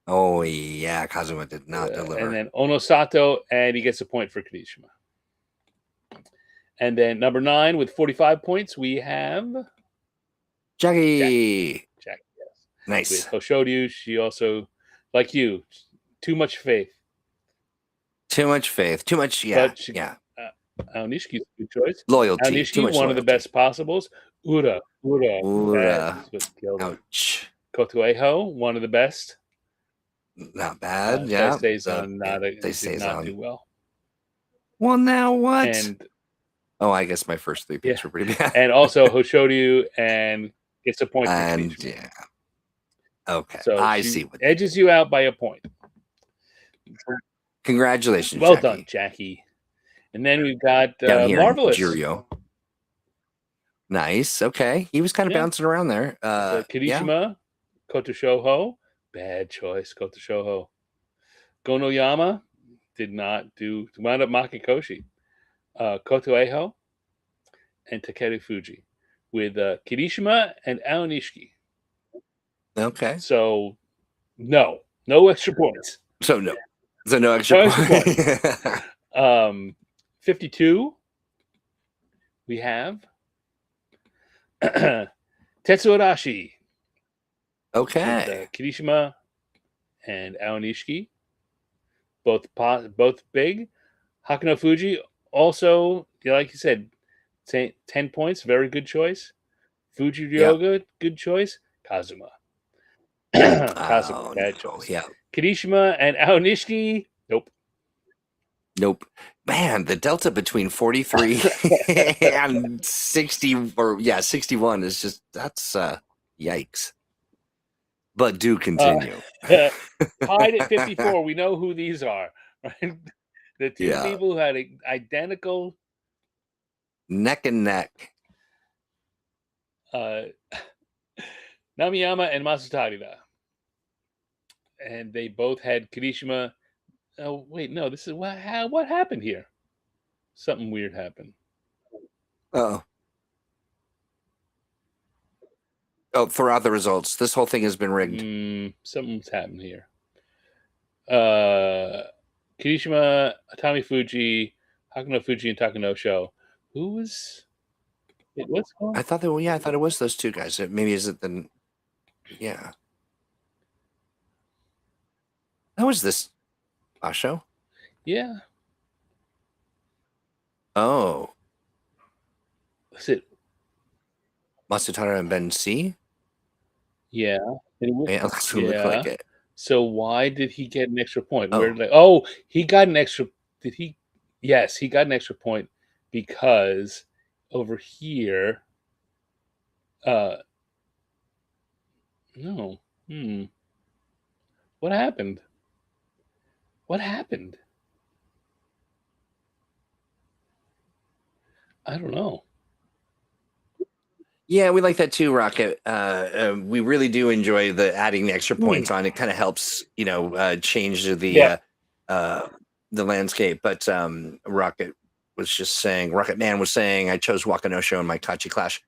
[SPEAKER 2] Oh yeah, Kazuma did not deliver.
[SPEAKER 1] And then Onosato, and he gets a point for Kirishima. And then number 9 with 45 points, we have
[SPEAKER 2] Jackie.
[SPEAKER 1] Jackie, yes.
[SPEAKER 2] Nice.
[SPEAKER 1] With Hoshoryu, she also, like you, too much faith.
[SPEAKER 2] Too much faith. Too much, yeah.
[SPEAKER 1] Aonishiki's a good choice.
[SPEAKER 2] Loyalty.
[SPEAKER 1] Aonishiki,
[SPEAKER 2] too much
[SPEAKER 1] one
[SPEAKER 2] loyalty.
[SPEAKER 1] of the best possibles. Ura.
[SPEAKER 2] Ouch.
[SPEAKER 1] Kotoeho, one of the best.
[SPEAKER 2] Not bad, yeah.
[SPEAKER 1] They did not do well.
[SPEAKER 2] Well, now what?
[SPEAKER 1] And
[SPEAKER 2] I guess my first 3 picks were pretty bad.
[SPEAKER 1] And also Hoshoryu, and gets a point.
[SPEAKER 2] And yeah. Okay,
[SPEAKER 1] so
[SPEAKER 2] I see. What
[SPEAKER 1] edges you out by a point.
[SPEAKER 2] Congratulations,
[SPEAKER 1] well
[SPEAKER 2] Jackie.
[SPEAKER 1] done, Jackie. And then we've got Marvelous.
[SPEAKER 2] Jirio. Nice. Okay, he was kind of bouncing around there.
[SPEAKER 1] Kirishima, Kotoshoho, bad choice. Kotoshoho. Gonoyama did not do. Wound up Makikoshi. Kotoeho and Takeru Fuji with Kirishima and Aonishiki.
[SPEAKER 2] Okay.
[SPEAKER 1] So no extra points.
[SPEAKER 2] So no extra
[SPEAKER 1] points. 52. We have Tetsuorashi.
[SPEAKER 2] Okay.
[SPEAKER 1] Kirishima and Aonishiki. Both big. Hakuno Fuji also, like you said, 10 points. Very good choice. Fuji Ryoga, good choice. Kazuma. Bad choice.
[SPEAKER 2] Yeah.
[SPEAKER 1] Kirishima and Aonishiki, nope.
[SPEAKER 2] Man, the delta between 43 and 60 61 is just, that's yikes. But do continue.
[SPEAKER 1] Tied at 54. We know who these are, right? The 2 people who had identical
[SPEAKER 2] neck and neck.
[SPEAKER 1] Namiyama and Masutarida. And they both had Kirishima. Oh, wait, no, this is what happened here. Something weird happened.
[SPEAKER 2] Oh, throughout the results, this whole thing has been rigged.
[SPEAKER 1] Something's happened here. Kirishima, Atami Fuji, Hakuno Fuji, and Takano Show. Who was? What's going on?
[SPEAKER 2] I thought it was those 2 guys. Maybe is it the? Yeah. That was this Basho?
[SPEAKER 1] Yeah.
[SPEAKER 2] Oh.
[SPEAKER 1] Was it
[SPEAKER 2] Masutara and Ben C?
[SPEAKER 1] Yeah.
[SPEAKER 2] Look like it.
[SPEAKER 1] So why did he get an extra point?
[SPEAKER 2] Oh.
[SPEAKER 1] He got an extra. Did he? Yes, he got an extra point because over here. No. What happened? What happened? I don't know.
[SPEAKER 2] Yeah, we like that too, Rocket. We really do enjoy the adding the extra points on. It kind of helps, change
[SPEAKER 1] Yeah.
[SPEAKER 2] the landscape. But Rocket Man was saying, I chose Wakanosho in my Kachi Clash,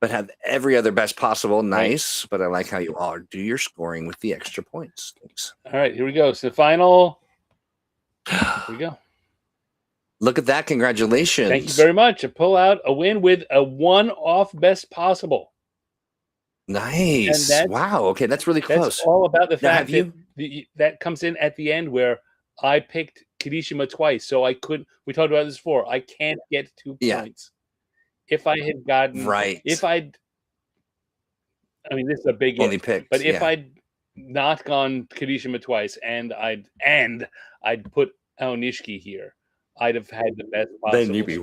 [SPEAKER 2] but have every other best possible. Nice, but I like how you all do your scoring with the extra points. Thanks.
[SPEAKER 1] All right, here we go. So final. Here we go.
[SPEAKER 2] Look at that! Congratulations.
[SPEAKER 1] Thank you very much. A pull out, a win with a one-off best possible.
[SPEAKER 2] Nice.
[SPEAKER 1] And
[SPEAKER 2] wow. Okay, that's really close.
[SPEAKER 1] That's all about the
[SPEAKER 2] Now,
[SPEAKER 1] fact that that comes in at the end where I picked Kirishima twice, so I couldn't. We talked about this before. I can't get 2 points. If I had gotten
[SPEAKER 2] right,
[SPEAKER 1] I mean, this is a big
[SPEAKER 2] only
[SPEAKER 1] if,
[SPEAKER 2] picked,
[SPEAKER 1] but if I'd not gone Kirishima twice and I'd put Aonishiki here, I'd have had the best possible.
[SPEAKER 2] then you'd be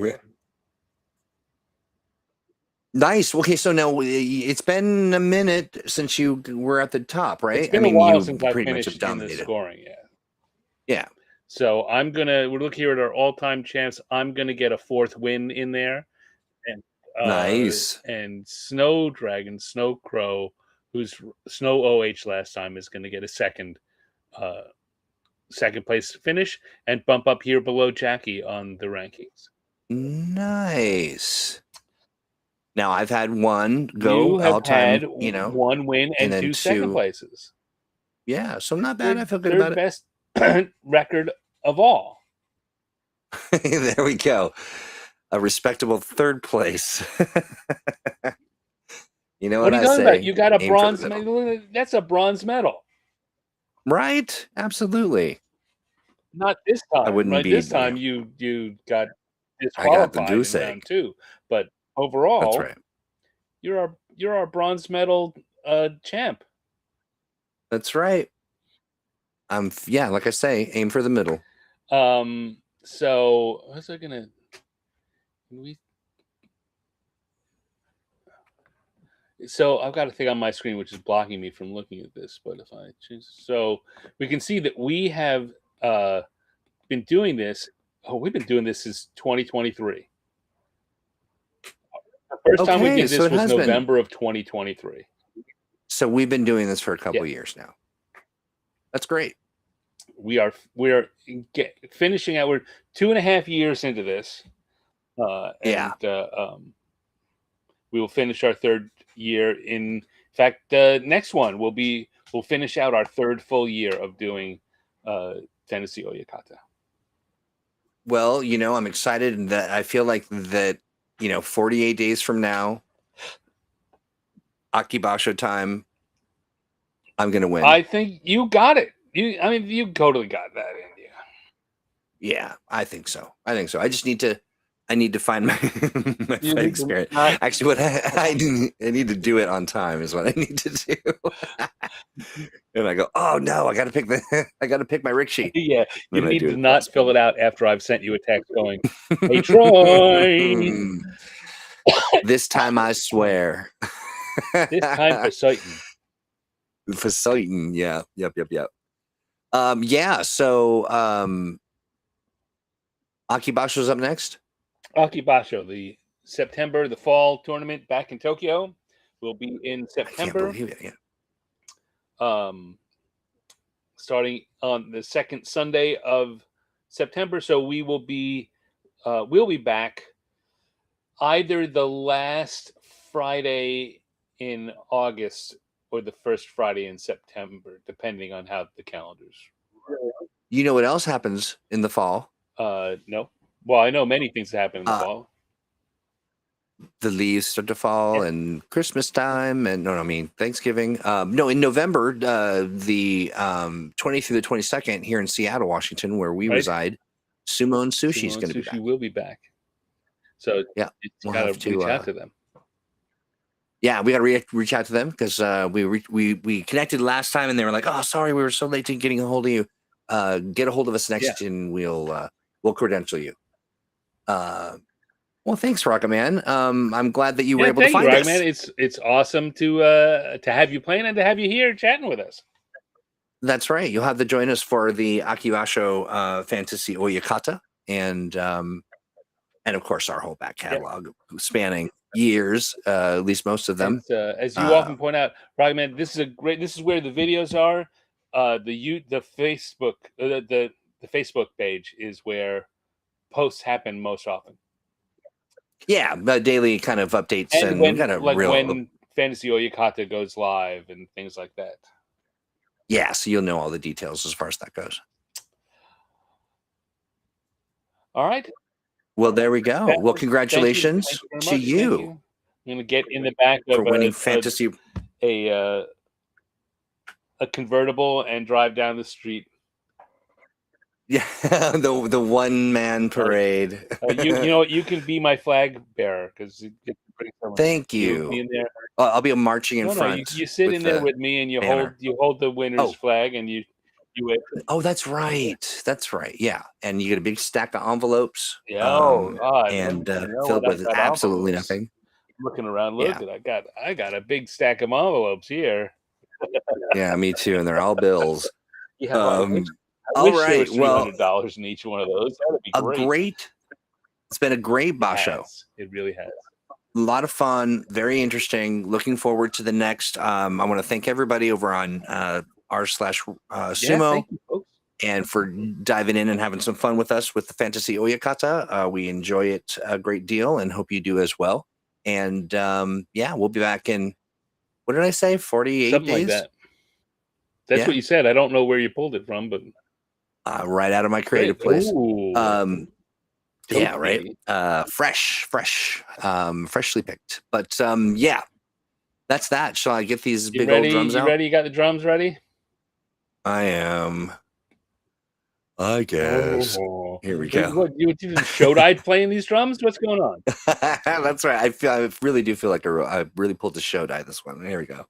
[SPEAKER 2] nice. Okay, so now it's been a minute since you were at the top, right?
[SPEAKER 1] It's been a while since I finished in the scoring. Yeah. So we're looking here at our all-time champs. I'm gonna get a 4th win in there, and
[SPEAKER 2] nice.
[SPEAKER 1] And Snow Dragon, Snow Crow, who's Snow OH last time, is gonna get a second place finish and bump up here below Jackie on the rankings.
[SPEAKER 2] Nice. Now I've had one go.
[SPEAKER 1] You have
[SPEAKER 2] all-time,
[SPEAKER 1] had 1 win and 2 second places.
[SPEAKER 2] Yeah, so not bad. I feel good about it.
[SPEAKER 1] Best record of all.
[SPEAKER 2] There we go. A respectable 3rd place. You know what
[SPEAKER 1] are you
[SPEAKER 2] I
[SPEAKER 1] talking
[SPEAKER 2] say?
[SPEAKER 1] About? You got a bronze medal. That's a bronze medal.
[SPEAKER 2] Right? Absolutely.
[SPEAKER 1] Not this time.
[SPEAKER 2] I wouldn't be.
[SPEAKER 1] This time you got disqualified in round 2, but overall,
[SPEAKER 2] that's right.
[SPEAKER 1] You're our bronze medal champ.
[SPEAKER 2] That's right. Yeah, like I say, aim for the middle.
[SPEAKER 1] So what's I gonna? So I've got a thing on my screen which is blocking me from looking at this. But if I choose, so we can see that we have been doing this. Oh, we've been doing this since 2023. The first time we did this was November of 2023.
[SPEAKER 2] So we've been doing this for a couple of years now. That's great.
[SPEAKER 1] We're finishing out. We're 2.5 years into this. We will finish our 3rd year. In fact, the next one we'll finish out our 3rd full year of doing Fantasy Oyakata.
[SPEAKER 2] Well, I'm excited that I feel like that, 48 days from now, Akibasho time, I'm going to win.
[SPEAKER 1] I think you got it. You totally got that in you.
[SPEAKER 2] Yeah, I think so. I just need to find my fighting spirit. Actually, what I need to do it on time is what I need to do. And I go, oh no, I got to pick my Rikishi.
[SPEAKER 1] Yeah, you need to not fill it out after I've sent you a text going, "Hey Troy."
[SPEAKER 2] This time I swear.
[SPEAKER 1] This time for certain.
[SPEAKER 2] For certain, yeah. Yep. Yeah. So, Akibasho's up next.
[SPEAKER 1] Akibasho, the fall tournament back in Tokyo, will be in September.
[SPEAKER 2] I can't believe it. Yeah.
[SPEAKER 1] Starting on the 2nd Sunday of September. So we'll be back either the last Friday in August or the first Friday in September, depending on how the calendars.
[SPEAKER 2] You know what else happens in the fall?
[SPEAKER 1] No. Well, I know many things happen in the fall.
[SPEAKER 2] The leaves start to fall, and Christmas time, and Thanksgiving. In November, the 20th through the 22nd here in Seattle, Washington, where we reside, Sumo and Sushi is going to be back.
[SPEAKER 1] Will be back. So
[SPEAKER 2] yeah,
[SPEAKER 1] we'll have to reach out to them.
[SPEAKER 2] Yeah, we got to reach out to them because we connected last time, and they were like, "Oh, sorry, we were so late to getting a hold of you. Get a hold of us next, and we'll credential you." Well, thanks, Rocket Man. I'm glad that you were able to find us.
[SPEAKER 1] Man. It's awesome to have you playing and to have you here chatting with us.
[SPEAKER 2] That's right. You'll have to join us for the Akibasho Fantasy Oyakata, and of course our whole back catalog spanning years, at least most of them.
[SPEAKER 1] As you often point out, Rockman, this is where the videos are. The Facebook page is where posts happen most often.
[SPEAKER 2] Yeah, daily kind of updates
[SPEAKER 1] and when when Fantasy Oyakata goes live and things like that.
[SPEAKER 2] Yeah, so you'll know all the details as far as that goes.
[SPEAKER 1] All right.
[SPEAKER 2] Well, there we go. Well, congratulations to you.
[SPEAKER 1] I'm going to get in the back of
[SPEAKER 2] for winning fantasy
[SPEAKER 1] a convertible and drive down the street.
[SPEAKER 2] Yeah, the one man parade.
[SPEAKER 1] You know what? You can be my flag bearer because
[SPEAKER 2] thank you. I'll be marching in front.
[SPEAKER 1] You sit in there with me and you hold the winner's flag and you wave.
[SPEAKER 2] Oh, that's right. That's right. Yeah, and you get a big stack of envelopes.
[SPEAKER 1] Yeah.
[SPEAKER 2] And filled with absolutely nothing.
[SPEAKER 1] Looking around, I got a big stack of envelopes here.
[SPEAKER 2] Yeah, me too, and they're all bills.
[SPEAKER 1] Yeah. All right. Well, $300 in each one of those. That'd be great.
[SPEAKER 2] It's been a great Basho.
[SPEAKER 1] It really has.
[SPEAKER 2] A lot of fun, very interesting. Looking forward to the next. I want to thank everybody over on r/sumo
[SPEAKER 1] thank you, folks.
[SPEAKER 2] And for diving in and having some fun with us with the Fantasy Oyakata. We enjoy it a great deal and hope you do as well. And we'll be back in, what did I say, 48
[SPEAKER 1] Something
[SPEAKER 2] days?
[SPEAKER 1] Like that. That's what you said. I don't know where you pulled it from, but
[SPEAKER 2] right out of my creative place.
[SPEAKER 1] Yeah,
[SPEAKER 2] right. Freshly picked. But that's that. Shall I get these big old drums out?
[SPEAKER 1] You ready? You got the drums ready?
[SPEAKER 2] I am. I guess. Here we go.
[SPEAKER 1] What, you Shodai playing these drums? What's going on?
[SPEAKER 2] That's right. I really do feel like I really pulled the Shodai this one. Here we go.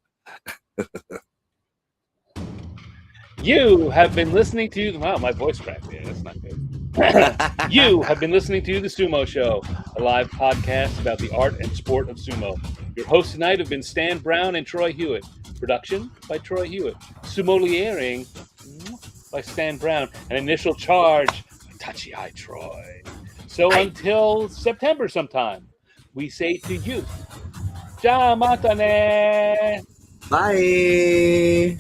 [SPEAKER 1] You have been listening to... Wow, my voice cracked. Yeah, that's not good. You have been listening to The Sumo Show, a live podcast about the art and sport of sumo. Your hosts tonight have been Stan Brown and Troy Hewitt. Production by Troy Hewitt. Sumoliering by Stan Brown. An initial charge by Tachi Troy. So until September sometime, we say to you, Ja matane!
[SPEAKER 2] Bye!